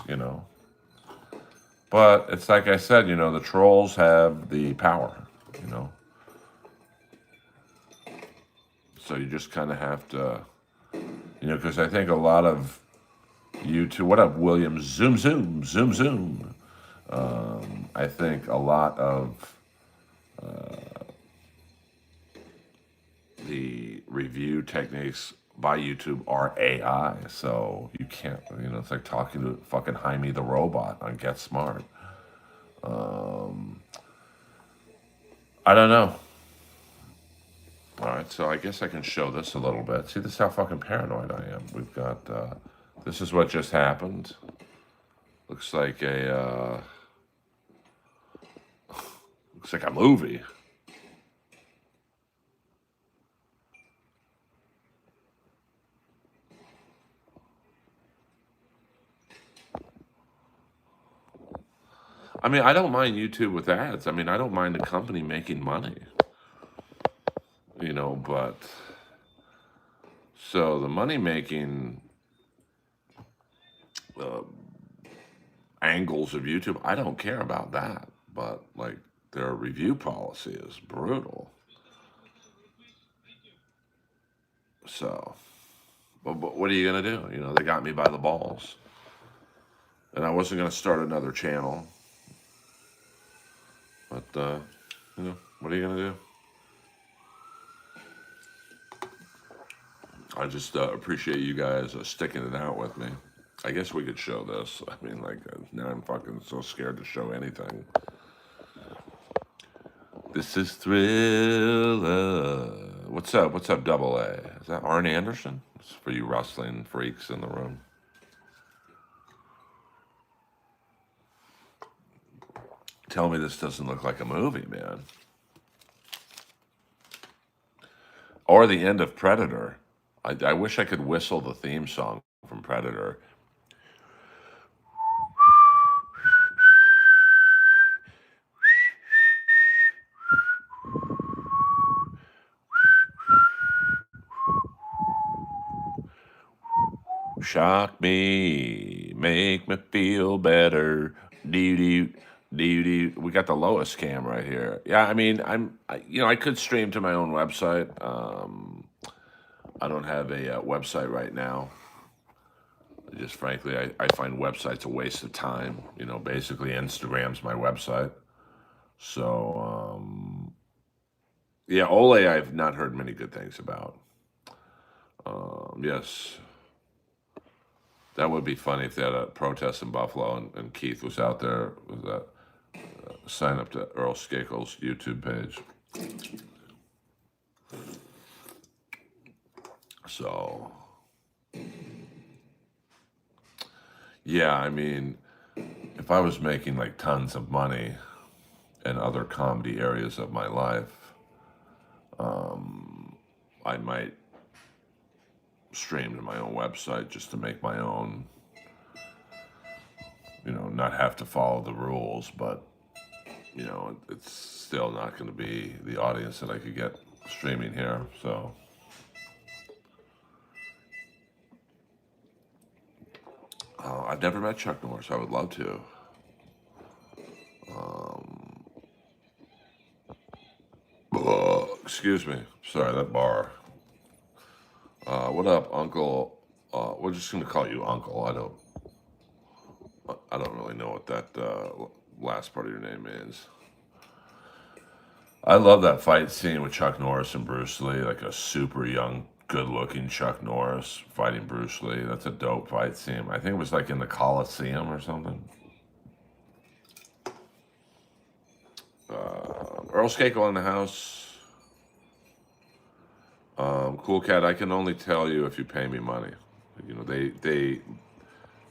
But it's like I said, the trolls have the power, you know. So you just kind of have to, because I think a lot of YouTube, what up, William? Zoom, zoom, zoom, zoom. I think a lot of the review techniques by YouTube are AI. So you can't, it's like talking to fucking Jaime the robot on Get Smart. I don't know. All right, so I guess I can show this a little bit. See, this is how fucking paranoid I am. We've got, this is what just happened. Looks like a movie. I mean, I don't mind YouTube with ads. I mean, I don't mind the company making money. But so the money making angles of YouTube, I don't care about that. But like their review policy is brutal. So, but what are you gonna do? They got me by the balls, and I wasn't gonna start another channel. But what are you gonna do? I just appreciate you guys sticking it out with me. I guess we could show this. I mean, like, now I'm fucking so scared to show anything. This is Thriller. What's up? What's up, Double A? Is that Arn Anderson? It's for you wrestling freaks in the room. Tell me this doesn't look like a movie, man. Or the end of Predator. I wish I could whistle the theme song from Predator. Shock me, make me feel better. Doo doo. We got the lowest cam right here. Yeah, I mean, I could stream to my own website. I don't have a website right now. Just frankly, I find websites a waste of time. Basically Instagram's my website. So, yeah, Ole I've not heard many good things about. Yes, that would be funny if they had a protest in Buffalo and Keith was out there with a sign up to Earl Skakel's YouTube page. So, yeah, I mean, if I was making like tons of money in other comedy areas of my life, I might stream to my own website just to make my own, not have to follow the rules, but, it's still not going to be the audience that I could get streaming here, so. I've never met Chuck Norris. I would love to. Excuse me. Sorry, that bar. What up, Uncle? We're just gonna call you Uncle. I don't really know what that last part of your name is. I love that fight scene with Chuck Norris and Bruce Lee, like a super young good-looking Chuck Norris fighting Bruce Lee. That's a dope fight scene. I think it was like in the Coliseum or something. Earl Skakel in the house. Cool cat. I can only tell you if you pay me money. You know, they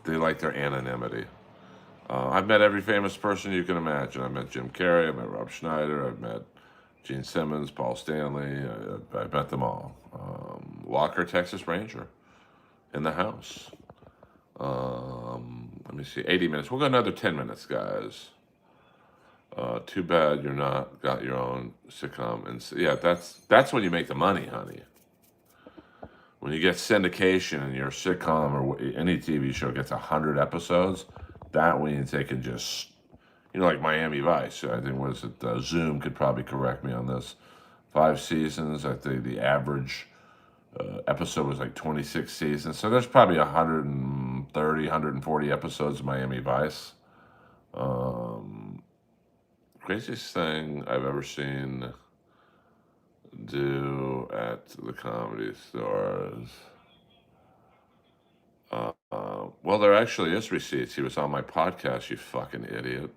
like their anonymity. I've met every famous person you can imagine. I met Jim Carrey. I met Rob Schneider. I've met Gene Simmons, Paul Stanley. I've met them all. Walker, Texas Ranger, in the house. Let me see, 80 minutes. We'll go another 10 minutes, guys. Too bad you're not got your own sitcom. And yeah, that's when you make the money, honey. When you get syndication and your sitcom or any TV show gets 100 episodes, that means they can just, like Miami Vice. I think, was it Zoom could probably correct me on this. 5 seasons. I think the average episode was like 26 seasons. So there's probably 130, 140 episodes of Miami Vice. Craziest thing I've ever seen do at the Comedy Stores. Well, there actually is receipts. He was on my podcast, you fucking idiot.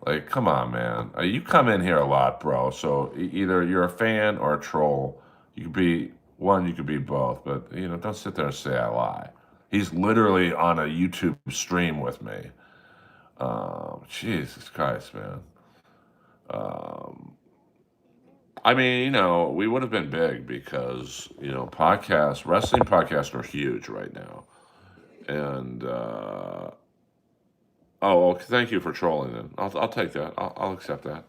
Like, come on, man. You come in here a lot, bro. So either you're a fan or a troll. You could be one, you could be both. But, don't sit there and say I lie. He's literally on a YouTube stream with me. Jesus Christ, man. I mean, we would have been big because, wrestling podcasts are huge right now. And, thank you for trolling then. I'll take that. I'll accept that.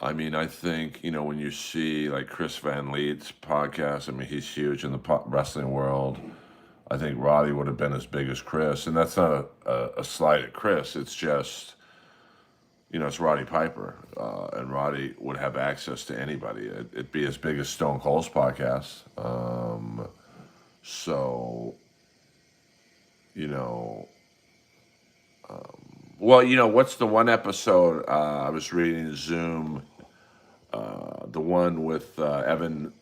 I mean, I think, when you see like Chris Van Leet's podcast, I mean, he's huge in the wrestling world. I think Roddy would have been as big as Chris. And that's not a slight at Chris. It's just, it's Roddy Piper. And Roddy would have access to anybody. It'd be as big as Stone Cold's podcast. What's the one episode I was reading Zoom, the one with Evan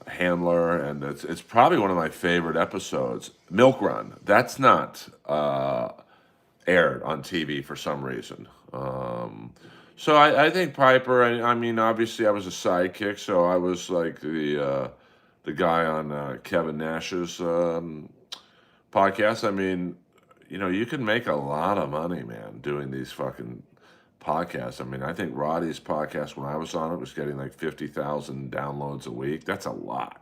Handler, and it's probably one of my favorite episodes. Milk Run. That's not aired on TV for some reason. So I think Piper. I mean, obviously, I was a sidekick, so I was like the guy on Kevin Nash's podcast. I mean, you can make a lot of money, man, doing these fucking podcasts. I mean, I think Roddy's podcast, when I was on it, was getting like 50,000 downloads a week. That's a lot.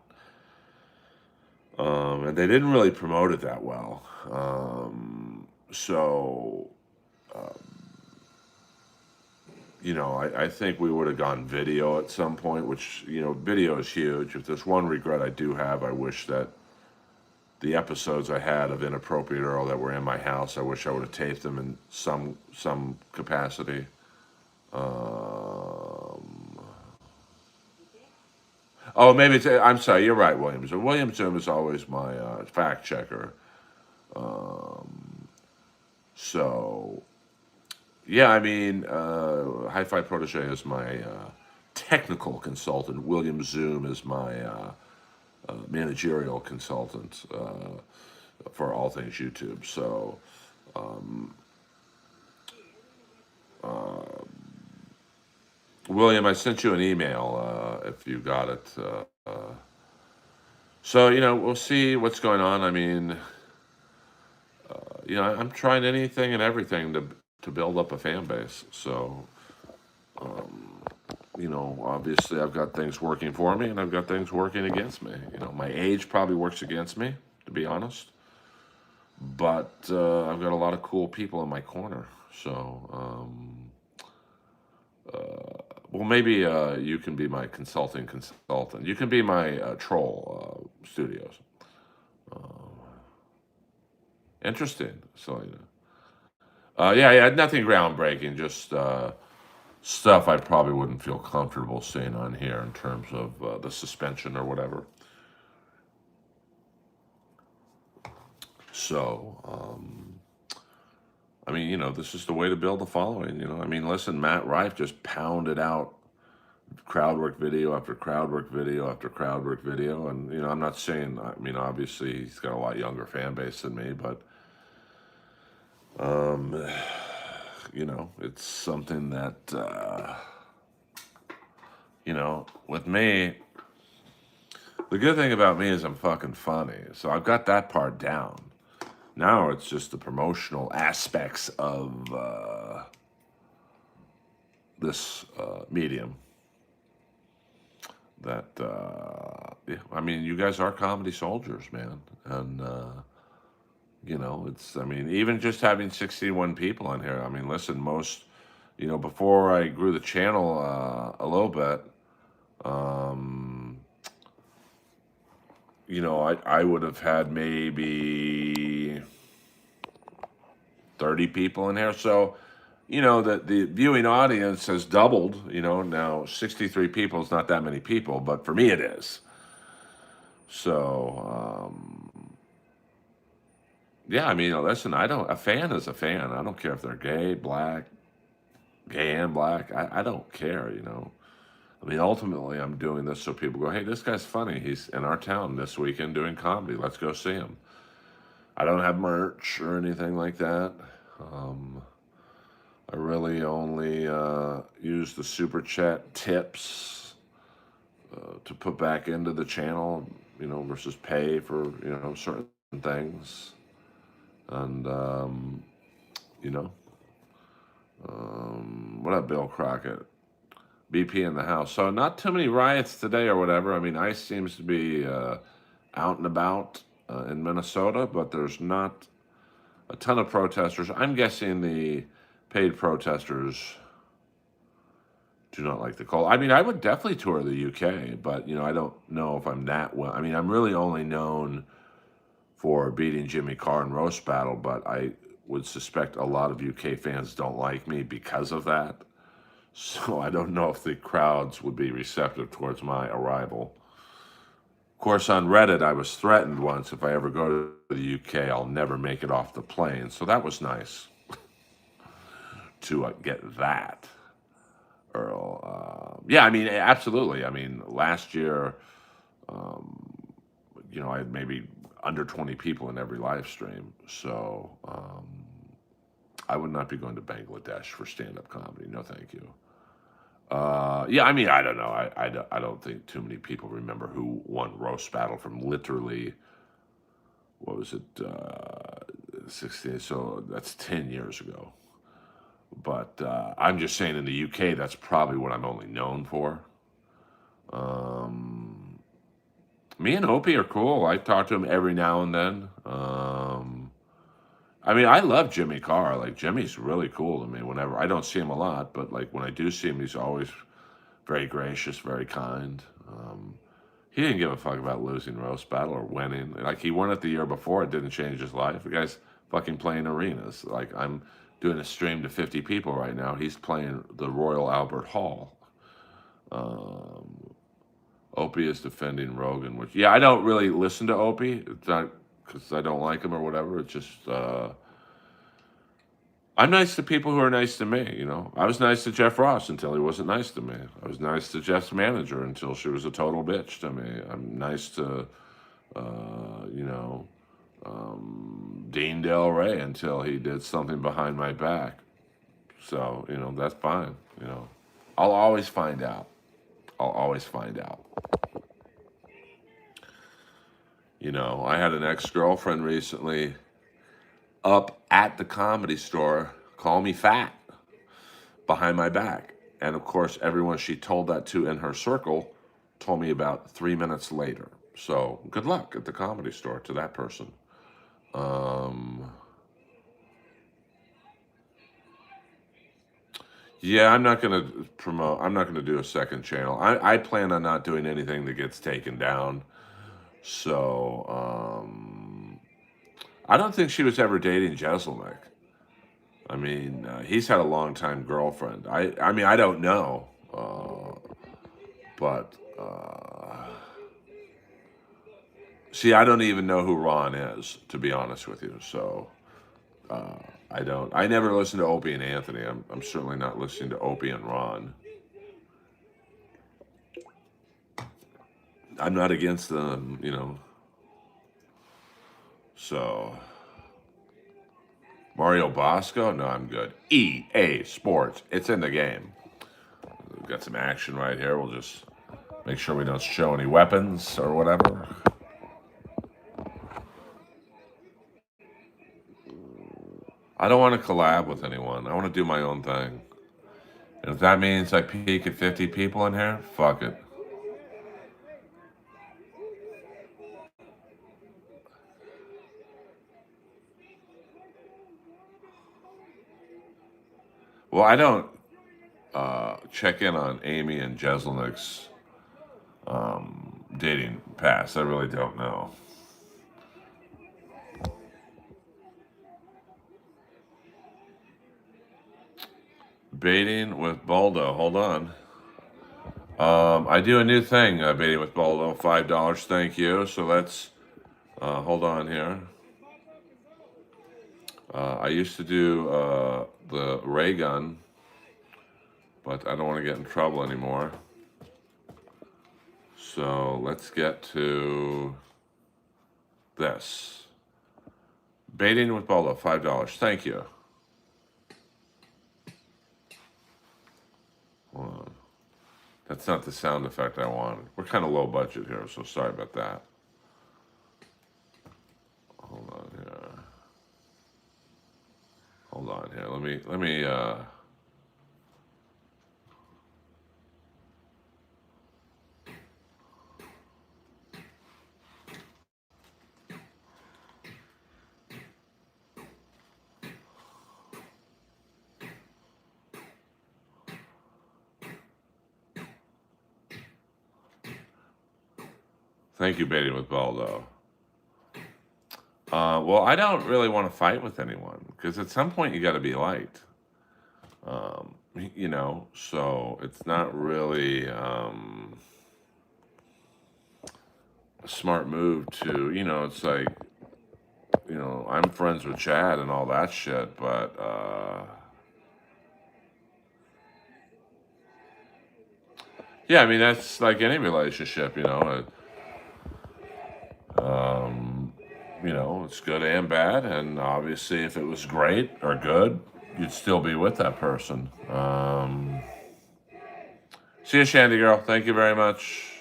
And they didn't really promote it that well. I think we would have gone video at some point, which, video is huge. If there's one regret I do have, I wish that the episodes I had of Inappropriate Earl that were in my house, I wish I would have taped them in some capacity. Maybe I'm sorry, you're right, Williams. William Zoom is always my fact checker. Yeah, I mean, Hi-Fi Protege is my technical consultant. William Zoom is my managerial consultant for all things YouTube. So, William, I sent you an email if you got it. We'll see what's going on. I mean, I'm trying anything and everything to build up a fan base. So, obviously I've got things working for me and I've got things working against me. My age probably works against me, to be honest. But I've got a lot of cool people in my corner. So, maybe you can be my consultant. You can be my troll studios. Interesting. So, yeah, nothing groundbreaking, just stuff I probably wouldn't feel comfortable saying on here in terms of the suspension or whatever. So, I mean, this is the way to build a following. I mean, listen, Matt Rife just pounded out crowd work video after crowd work video after crowd work video. And, I'm not saying, I mean, obviously he's got a lot younger fan base than me, but, it's something that, with me, the good thing about me is I'm fucking funny. So I've got that part down. Now it's just the promotional aspects of this medium that, yeah, I mean, you guys are comedy soldiers, man. And, I mean, even just having 61 people on here, I mean, listen, most, before I grew the channel a little bit, I would have had maybe 30 people in here. So, the viewing audience has doubled. Now 63 people is not that many people, but for me it is. So, yeah, I mean, listen, a fan is a fan. I don't care if they're gay, gay and black. I don't care, I mean, ultimately, I'm doing this so people go, hey, this guy's funny. He's in our town this weekend doing comedy. Let's go see him. I don't have merch or anything like that. I really only use the super chat tips to put back into the channel, versus pay for, certain things. And, what up, Bill Crockett? BP in the house. So not too many riots today or whatever. I mean, ICE seems to be out and about in Minnesota, but there's not a ton of protesters. I'm guessing the paid protesters do not like the cold. I mean, I would definitely tour the UK, but, I don't know if I'm that well. I mean, I'm really only known for beating Jimmy Carr in Roast Battle, but I would suspect a lot of UK fans don't like me because of that. So I don't know if the crowds would be receptive towards my arrival. Of course, on Reddit, I was threatened once, if I ever go to the UK, I'll never make it off the plane. So that was nice to get that, Earl. Yeah, I mean, absolutely. I mean, last year, I had maybe under 20 people in every live stream. So I would not be going to Bangladesh for stand-up comedy. No, thank you. Yeah, I mean, I don't know. I don't think too many people remember who won Roast Battle from literally, what was it, 16, so that's 10 years ago. But I'm just saying in the UK, that's probably what I'm only known for. Me and Opie are cool. I talk to him every now and then. I mean, I love Jimmy Carr. Like, Jimmy's really cool to me whenever. I don't see him a lot, but, like, when I do see him, he's always very gracious, very kind. He didn't give a fuck about losing Roast Battle or winning. Like, he won it the year before. It didn't change his life. The guy's fucking playing arenas. Like, I'm doing a stream to 50 people right now. He's playing the Royal Albert Hall. Opie is defending Rogan, which, yeah, I don't really listen to Opie. It's not because I don't like him or whatever. It's just, I'm nice to people who are nice to me, I was nice to Jeff Ross until he wasn't nice to me. I was nice to Jeff's manager until she was a total bitch to me. I'm nice to, Dean Del Rey until he did something behind my back. So, that's fine, I'll always find out. I'll always find out. I had an ex-girlfriend recently up at the Comedy Store call me fat behind my back. And of course, everyone she told that to in her circle told me about 3 minutes later. So good luck at the Comedy Store to that person. Yeah, I'm not going to do a second channel. I plan on not doing anything that gets taken down. So, I don't think she was ever dating Jeselnik. I mean, he's had a long-time girlfriend. I mean, I don't know. But, see, I don't even know who Ron is, to be honest with you. So, I never listen to Opie and Anthony. I'm certainly not listening to Opie and Ron. I'm not against them, you know. So Mario Bosco? No, I'm good. EA Sports. It's in the game. We've got some action right here. We'll just make sure we don't show any weapons or whatever. I don't want to collab with anyone. I want to do my own thing. And if that means I peak at 50 people in here, fuck it. Well, I don't check in on Amy and Jeselnik's dating past. I really don't know. Baiting with Baldo. Hold on. I do a new thing, baiting with Baldo. $5. Thank you. So let's hold on here. I used to do the ray gun, but I don't want to get in trouble anymore. So let's get to this. Baiting with Baldo, $5. Thank you. Hold on. That's not the sound effect I wanted. We're kind of low budget here, so sorry about that. Hold on here. Hold on here. Let me thank you, Baiting with Baldo. Well, I don't really want to fight with anyone because at some point you got to be liked. You know, so it's not really a smart move to, you know, it's like, you know, I'm friends with Chad and all that shit, but yeah, I mean, that's like any relationship, you know. You know, it's good and bad, and obviously, if it was great or good, you'd still be with that person. See you, Shandy girl. Thank you very much.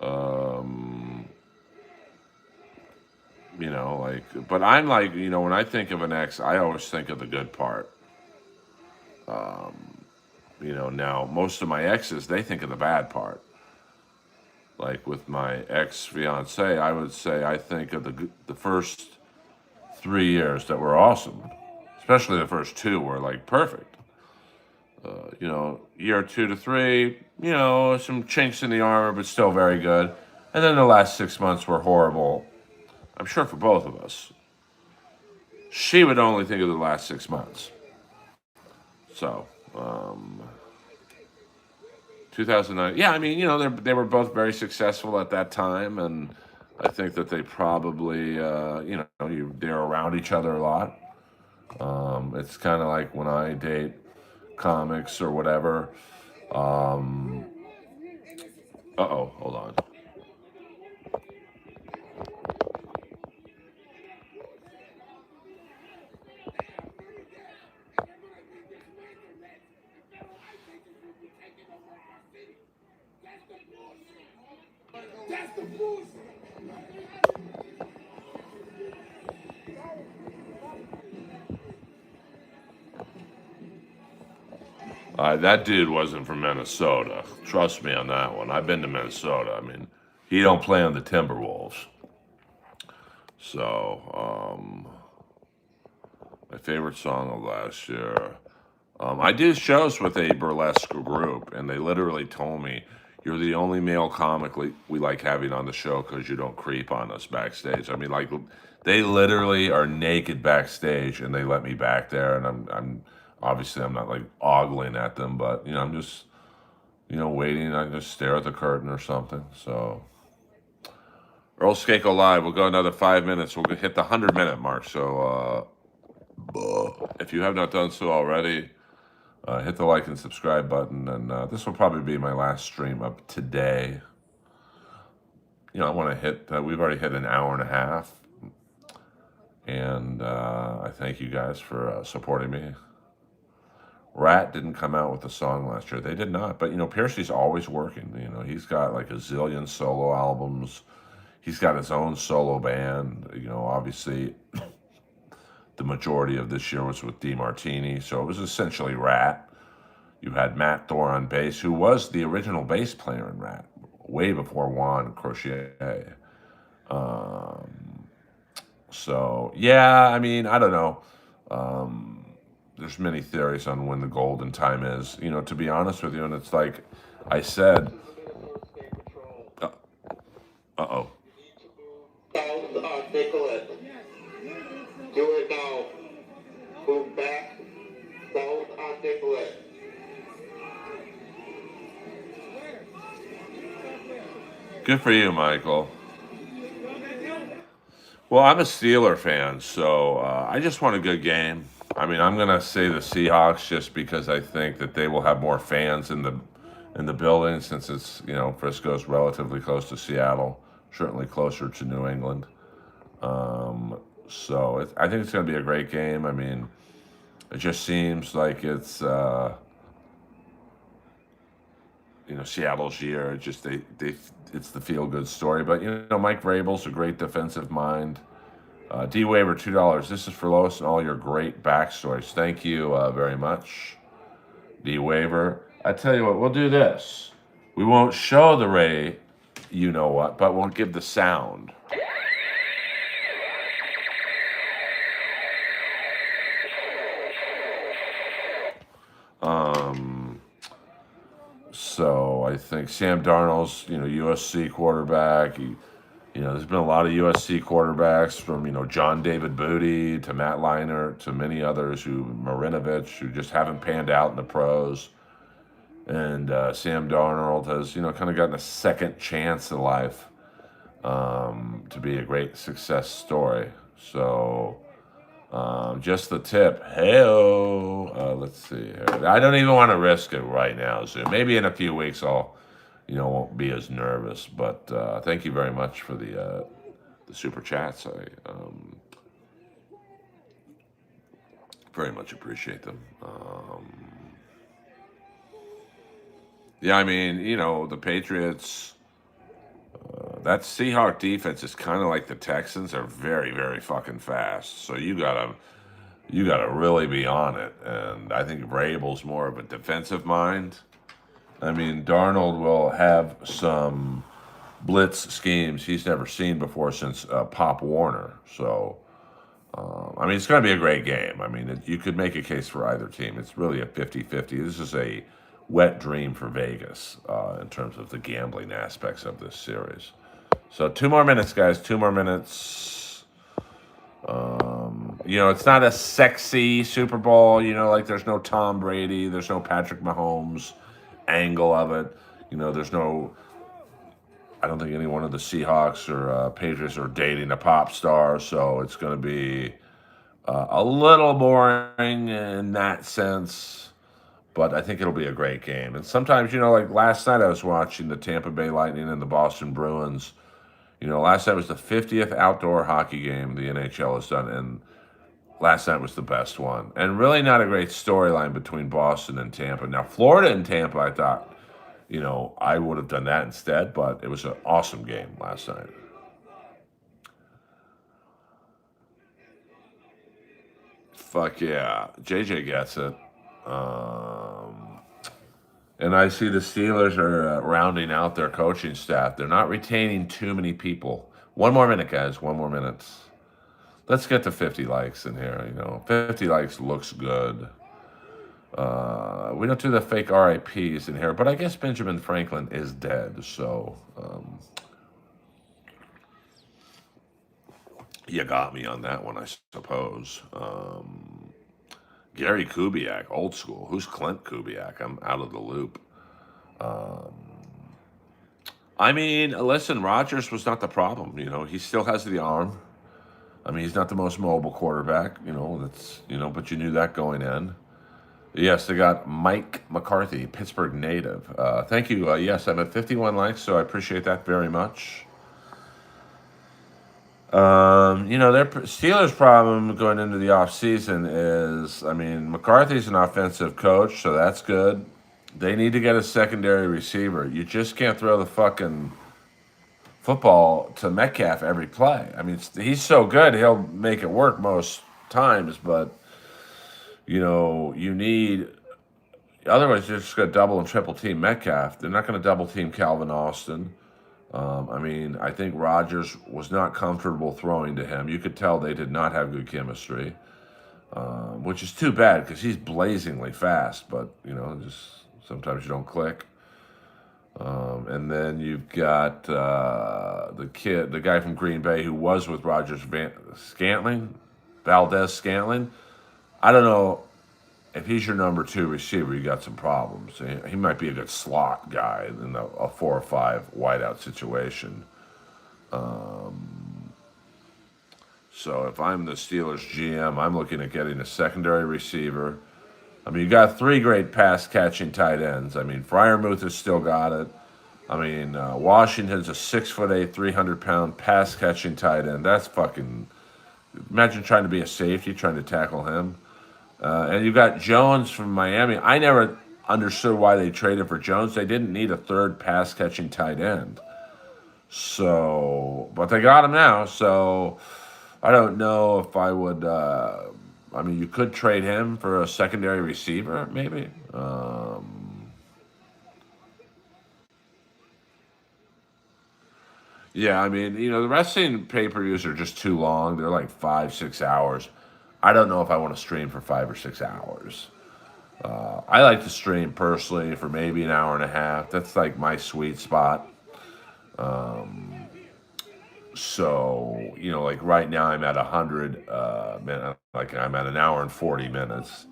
You know, like, but I'm like, you know, when I think of an ex, I always think of the good part. You know, now most of my exes, they think of the bad part. Like with my ex-fiance, I would say I think of the first 3 years that were awesome, especially the first two were like perfect. You know, year 2 to 3, you know, some chinks in the armor, but still very good. And then the last 6 months were horrible. I'm sure for both of us. She would only think of the last 6 months. So, 2009. Yeah, I mean, you know, they were both very successful at that time, and I think that they probably, you know, they're around each other a lot. It's kind of like when I date comics or whatever. Hold on. That's the bullshit. That dude wasn't from Minnesota. Trust me on that one. I've been to Minnesota. I mean, he don't play on the Timberwolves. So, my favorite song of last year. I did shows with a burlesque group, and they literally told me, "You're the only male comic we like having on the show because you don't creep on us backstage." I mean, like, they literally are naked backstage, and they let me back there, and I'm obviously I'm not like ogling at them, but you know, I'm just, you know, waiting. I just stare at the curtain or something. So, Earl Skakel live. We'll go another 5 minutes. We'll hit the 100-minute mark. So, If you have not done so already, hit the like and subscribe button. And this will probably be my last stream of today. You know, I want to hit, we've already hit an hour and a half. And I thank you guys for supporting me. Rat didn't come out with a song last year. They did not. But, you know, Piercy's always working. You know, he's got like a zillion solo albums. He's got his own solo band. You know, obviously, the majority of this year was with DeMartini. So it was essentially Rat. You had Matt Thor on bass, who was the original bass player in Rat, way before Juan Crochet. So, yeah, I mean, I don't know. There's many theories on when the golden time is. You know, to be honest with you, and it's like I said. Uh-oh. Nicholas. Do it now. Move back. South on Nicholas. Good for you, Michael. Well, I'm a Steeler fan, so I just want a good game. I mean, I'm gonna say the Seahawks just because I think that they will have more fans in the building since it's, you know, Frisco's relatively close to Seattle, certainly closer to New England. So I think it's gonna be a great game. I mean, it just seems like it's you know, Seattle's year. Just it's the feel good story. But you know, Mike Vrabel's a great defensive mind. D Waiver $2. This is for Lois and all your great backstories. Thank you very much, D Waiver. I tell you what, we'll do this. We won't show the Ray, you know what, but we'll give the sound. So I think Sam Darnold's, you know, USC quarterback. You know, there's been a lot of USC quarterbacks from, you know, John David Booty to Matt Leinart to many others Marinovich, who just haven't panned out in the pros. And Sam Darnold has, you know, kind of gotten a second chance in life to be a great success story. So just the tip. Hey-o. Let's see here. I don't even want to risk it right now, Zoom. Maybe in a few weeks I'll, you know, won't be as nervous. But thank you very much for the super chats. I very much appreciate them. Yeah, I mean, you know, the Patriots, that Seahawk defense is kind of like the Texans. They're very, very fucking fast. So you gotta really be on it. And I think Vrabel's more of a defensive mind. I mean, Darnold will have some blitz schemes he's never seen before since Pop Warner. So, I mean, it's going to be a great game. I mean, you could make a case for either team. It's really a 50-50. This is a wet dream for Vegas in terms of the gambling aspects of this series. So 2 more minutes, guys. 2 more minutes. You know, it's not a sexy Super Bowl. You know, like there's no Tom Brady. There's no Patrick Mahomes angle of it. You know, there's no, I don't think any one of the Seahawks or Patriots are dating a pop star, so it's going to be a little boring in that sense, but I think it'll be a great game. And sometimes, you know, like last night I was watching the Tampa Bay Lightning and the Boston Bruins. You know, last night was the 50th outdoor hockey game the NHL has done, and last night was the best one. And really not a great storyline between Boston and Tampa. Now, Florida and Tampa, I thought, you know, I would have done that instead, but it was an awesome game last night. Fuck yeah. JJ gets it. And I see the Steelers are rounding out their coaching staff. They're not retaining too many people. 1 more minute, guys. 1 more minute. Let's get to 50 likes in here. You know, 50 likes looks good. We don't do the fake RIPs in here, but I guess Benjamin Franklin is dead. So you got me on that one, I suppose. Gary Kubiak, old school. Who's Clint Kubiak? I'm out of the loop. I mean, listen, Rodgers was not the problem. You know, he still has the arm. I mean, he's not the most mobile quarterback, but you knew that going in. Yes, they got Mike McCarthy, Pittsburgh native. Thank you. Yes, I'm at 51 likes, so I appreciate that very much. Their Steelers' problem going into the offseason is, I mean, McCarthy's an offensive coach, so that's good. They need to get a secondary receiver. You just can't throw the fucking football to Metcalf every play. I mean, he's so good, he'll make it work most times, but, you need. Otherwise, you're just going to double and triple team Metcalf. They're not going to double team Calvin Austin. I think Rodgers was not comfortable throwing to him. You could tell they did not have good chemistry, which is too bad because he's blazingly fast, but, just sometimes you don't click. And then you've got the guy from Green Bay who was with Rodgers, Valdez Scantling. I don't know if he's your number 2 receiver, you got some problems. He might be a good slot guy in a 4 or 5 wideout situation. So if I'm the Steelers GM, I'm looking at getting a secondary receiver. I mean, you got 3 great pass-catching tight ends. I mean, Freiermuth has still got it. I mean, Washington's a 6'8", 300-pound pass-catching tight end. That's fucking. Imagine trying to be a safety, trying to tackle him. And you got Jones from Miami. I never understood why they traded for Jones. They didn't need a 3rd pass-catching tight end. So, but they got him now. So, I don't know if I would. You could trade him for a secondary receiver, maybe. Yeah, the wrestling pay-per-views are just too long. They're like 5-6 hours. I don't know if I want to stream for 5 or 6 hours. I like to stream personally for maybe an hour and a half. That's like my sweet spot. So, like right now I'm at 100 minutes. Like I'm at an hour and 40 minutes.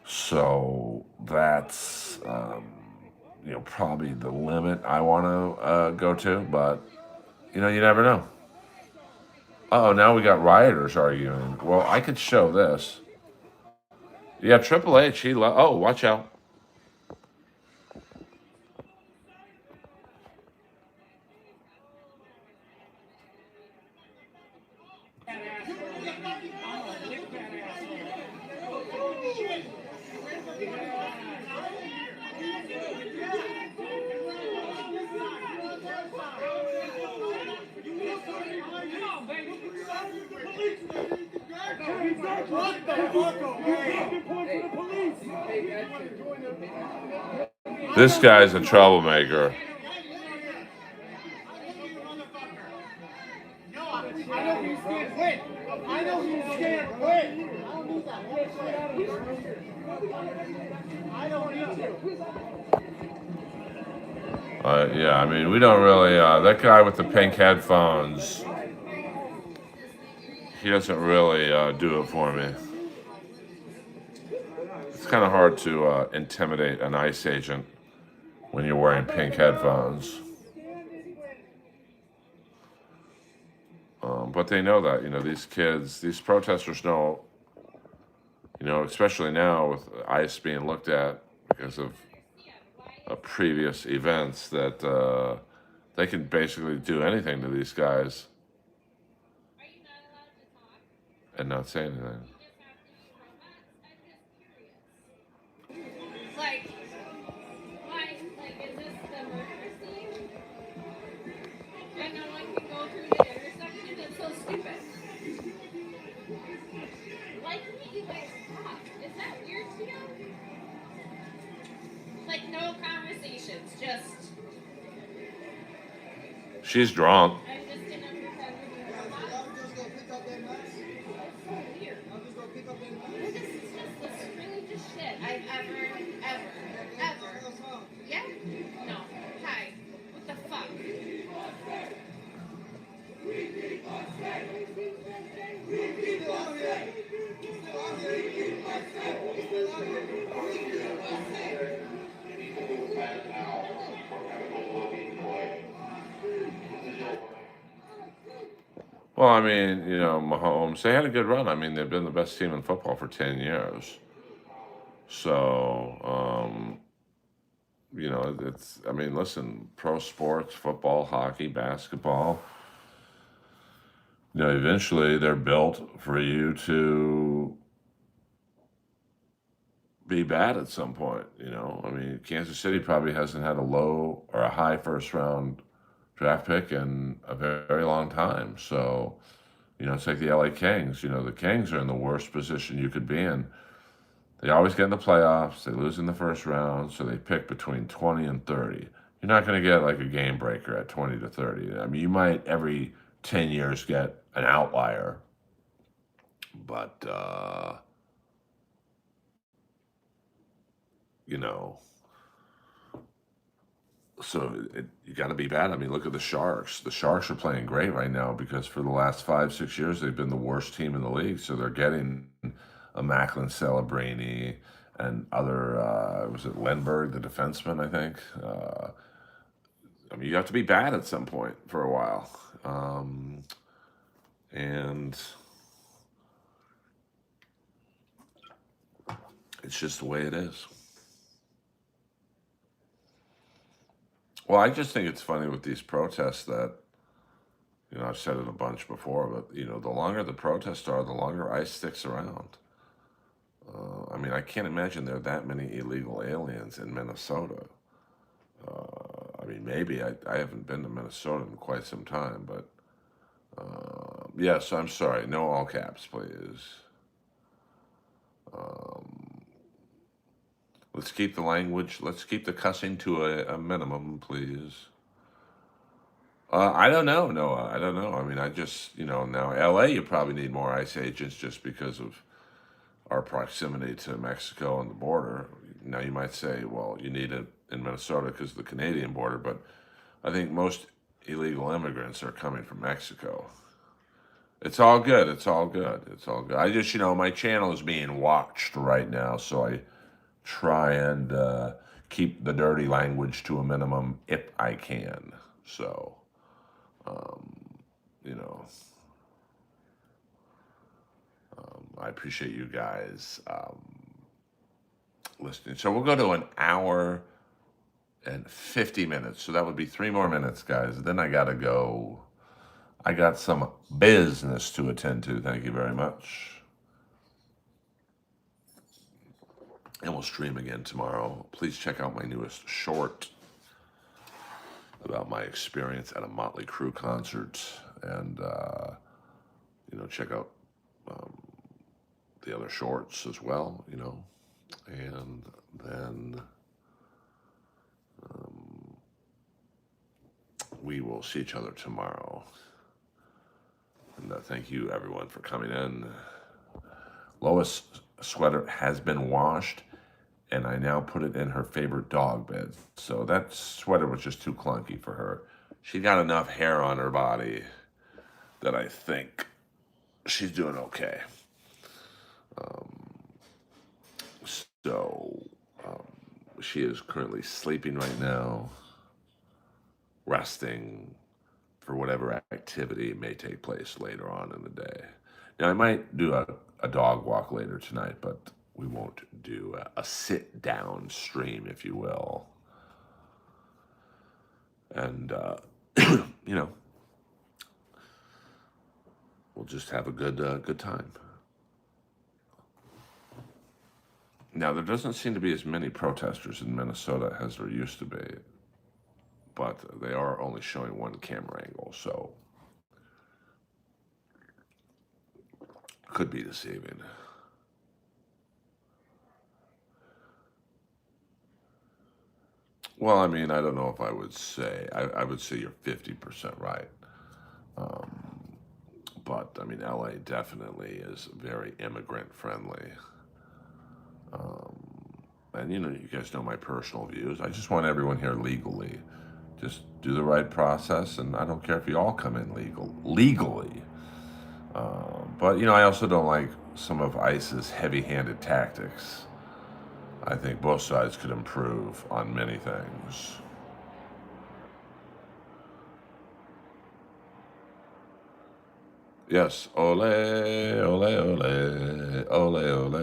So that's, probably the limit I want to go to. But, you never know. Oh, now we got rioters arguing. Well, I could show this. Yeah, Triple H. Oh, watch out. This guy's a troublemaker. We don't really. That guy with the pink headphones, he doesn't really do it for me. It's kind of hard to intimidate an ICE agent when you're wearing pink headphones. But they know that, these protesters know, especially now with ICE being looked at because of previous events, that they can basically do anything to these guys and not say anything. Like, why? Like, is this the murder scene? And no one can go through the intersection? It's so stupid. Why can't you guys talk? Is that weird to you? Like, no conversations, just. She's drunk. I'm just gonna pretend to be robots. It's so weird. This is just the strangest shit I've ever. Yeah? No. Hi. What the fuck? Now, we're going to go looking for it. This is your Well, I mean, Mahomes, they had a good run. I mean, they've been the best team in football for 10 years. So, I mean, listen, pro sports, football, hockey, basketball, eventually they're built for you to be bad at some point. I mean, Kansas City probably hasn't had a low or a high first round draft pick in a very, very long time. So, it's like the LA Kings. The Kings are in the worst position you could be in. They always get in the playoffs. They lose in the first round, so they pick between 20 and 30. You're not going to get like a game breaker at 20 to 30. I mean, you might every 10 years get an outlier, but, you know, so you got to be bad. I mean, look at the Sharks. The Sharks are playing great right now because for the last 5, 6 years, they've been the worst team in the league. So they're getting a Macklin Celebrini and other, was it Lindbergh, the defenseman, I think? I mean, you have to be bad at some point for a while. And it's just the way it is. Well, I just think it's funny with these protests that, I've said it a bunch before, but, the longer the protests are, the longer ICE sticks around. I mean, I can't imagine there are that many illegal aliens in Minnesota. I mean, maybe I haven't been to Minnesota in quite some time, but yes, I'm sorry. No all caps, please. Let's keep the language, let's keep the cussing to a minimum, please. I don't know, Noah. I don't know. I mean, I just, now LA, you probably need more ICE agents just because of our proximity to Mexico and the border. Now, you might say, well, you need it in Minnesota because of the Canadian border, but I think most illegal immigrants are coming from Mexico. It's all good. It's all good. It's all good. I just, my channel is being watched right now, so I try and keep the dirty language to a minimum if I can. So, you know, I appreciate you guys listening. So we'll go to an hour and 50 minutes. So that would be 3 more minutes, guys. Then I got to go. I got some business to attend to. Thank you very much. And we'll stream again tomorrow. Please check out my newest short about my experience at a Motley Crue concert. And, check out the other shorts as well, And then we will see each other tomorrow. And thank you, everyone, for coming in. Lois' sweater has been washed, and I now put it in her favorite dog bed. So that sweater was just too clunky for her. She got enough hair on her body that I think she's doing okay. She is currently sleeping right now, resting for whatever activity may take place later on in the day. Now, I might do a dog walk later tonight, but we won't do a sit-down stream, if you will. And, we'll just have a good time. Now, there doesn't seem to be as many protesters in Minnesota as there used to be, but they are only showing one camera angle, so could be deceiving. Well, I mean, I don't know if I would say, I would say you're 50% right. But, I mean, LA definitely is very immigrant friendly. And, you guys know my personal views. I just want everyone here legally. Just do the right process, and I don't care if you all come in legally. But, I also don't like some of ICE's heavy-handed tactics. I think both sides could improve on many things. Yes. Ole, ole, ole, ole, ole,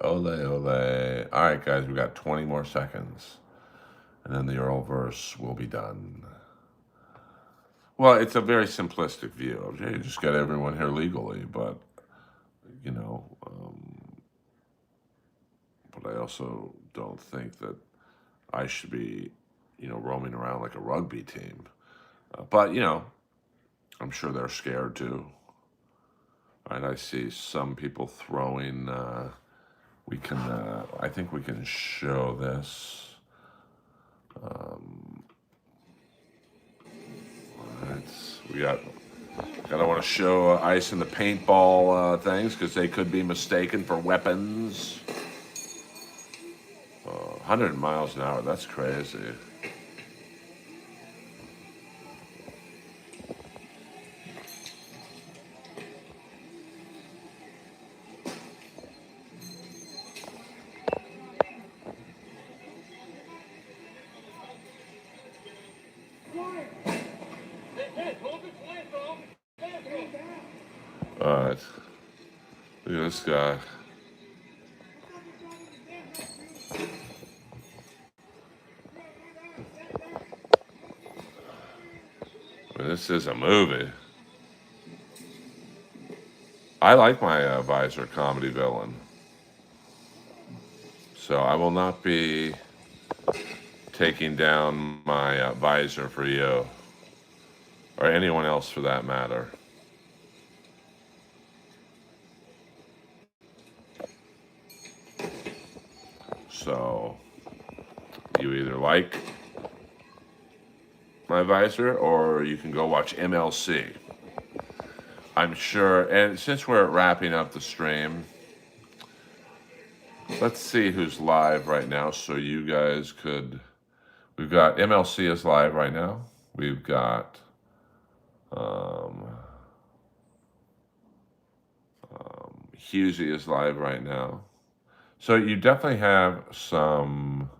ole, ole. All right, guys, we got 20 more seconds, and then the Earlverse will be done. Well, it's a very simplistic view of, hey, you just got everyone here legally, but, you know, but I also don't think that I should be, roaming around like a rugby team. But, I'm sure they're scared too. All right, I see some people throwing, I think we can show this. All right, I don't want to show ice in the paintball things because they could be mistaken for weapons. 100 miles an hour, that's crazy. All right, look at this guy. This is a movie. I like my visor comedy villain. So I will not be taking down my visor for you, or anyone else for that matter. So you either like my visor or you can go watch MLC. I'm sure, and since we're wrapping up the stream, let's see who's live right now so you guys could. We've got MLC is live right now. We've got Husey is live right now. So you definitely have some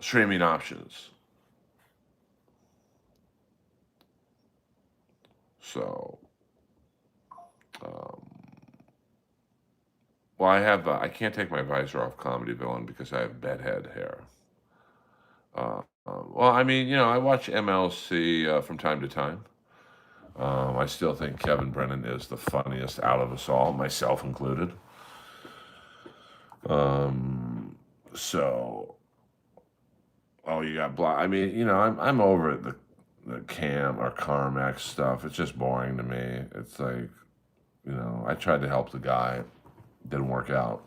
streaming options. So, well, I can't take my visor off Comedy Villain because I have bedhead hair. Well, I mean, I watch MLC from time to time. I still think Kevin Brennan is the funniest out of us all, myself included. So, you got I mean, I'm over it. The Cam or Carmack stuff. It's just boring to me. It's like, I tried to help the guy, didn't work out.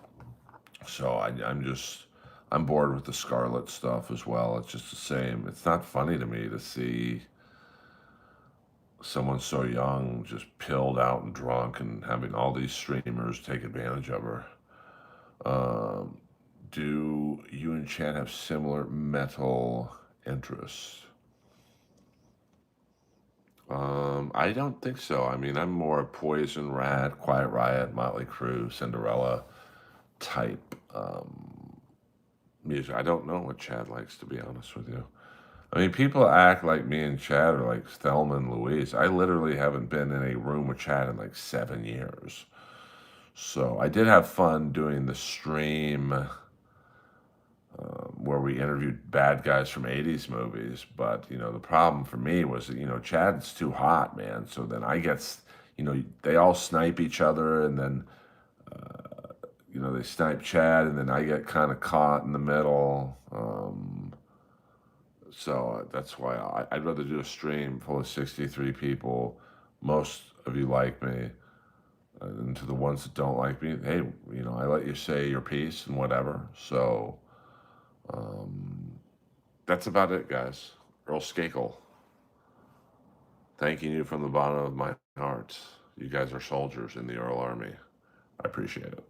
So I'm bored with the Scarlet stuff as well. It's just the same. It's not funny to me to see someone so young just pilled out and drunk and having all these streamers take advantage of her. Do you and Chad have similar metal interests? I don't think so. I mean, I'm more Poison, Rat, Quiet Riot, Motley Crue, Cinderella type music. I don't know what Chad likes, to be honest with you. I mean, people act like me and Chad are like Thelma and Louise. I literally haven't been in a room with Chad in like 7 years. So I did have fun doing the stream where we interviewed bad guys from 80s movies. But, the problem for me was that, Chad's too hot, man. So then they all snipe each other and then, they snipe Chad and then I get kind of caught in the middle. So that's why I'd rather do a stream full of 63 people. Most of you like me. And to the ones that don't like me, hey, I let you say your piece and whatever. So that's about it, guys. Earl Skakel, thanking you from the bottom of my heart. You guys are soldiers in the Earl Army. I appreciate it.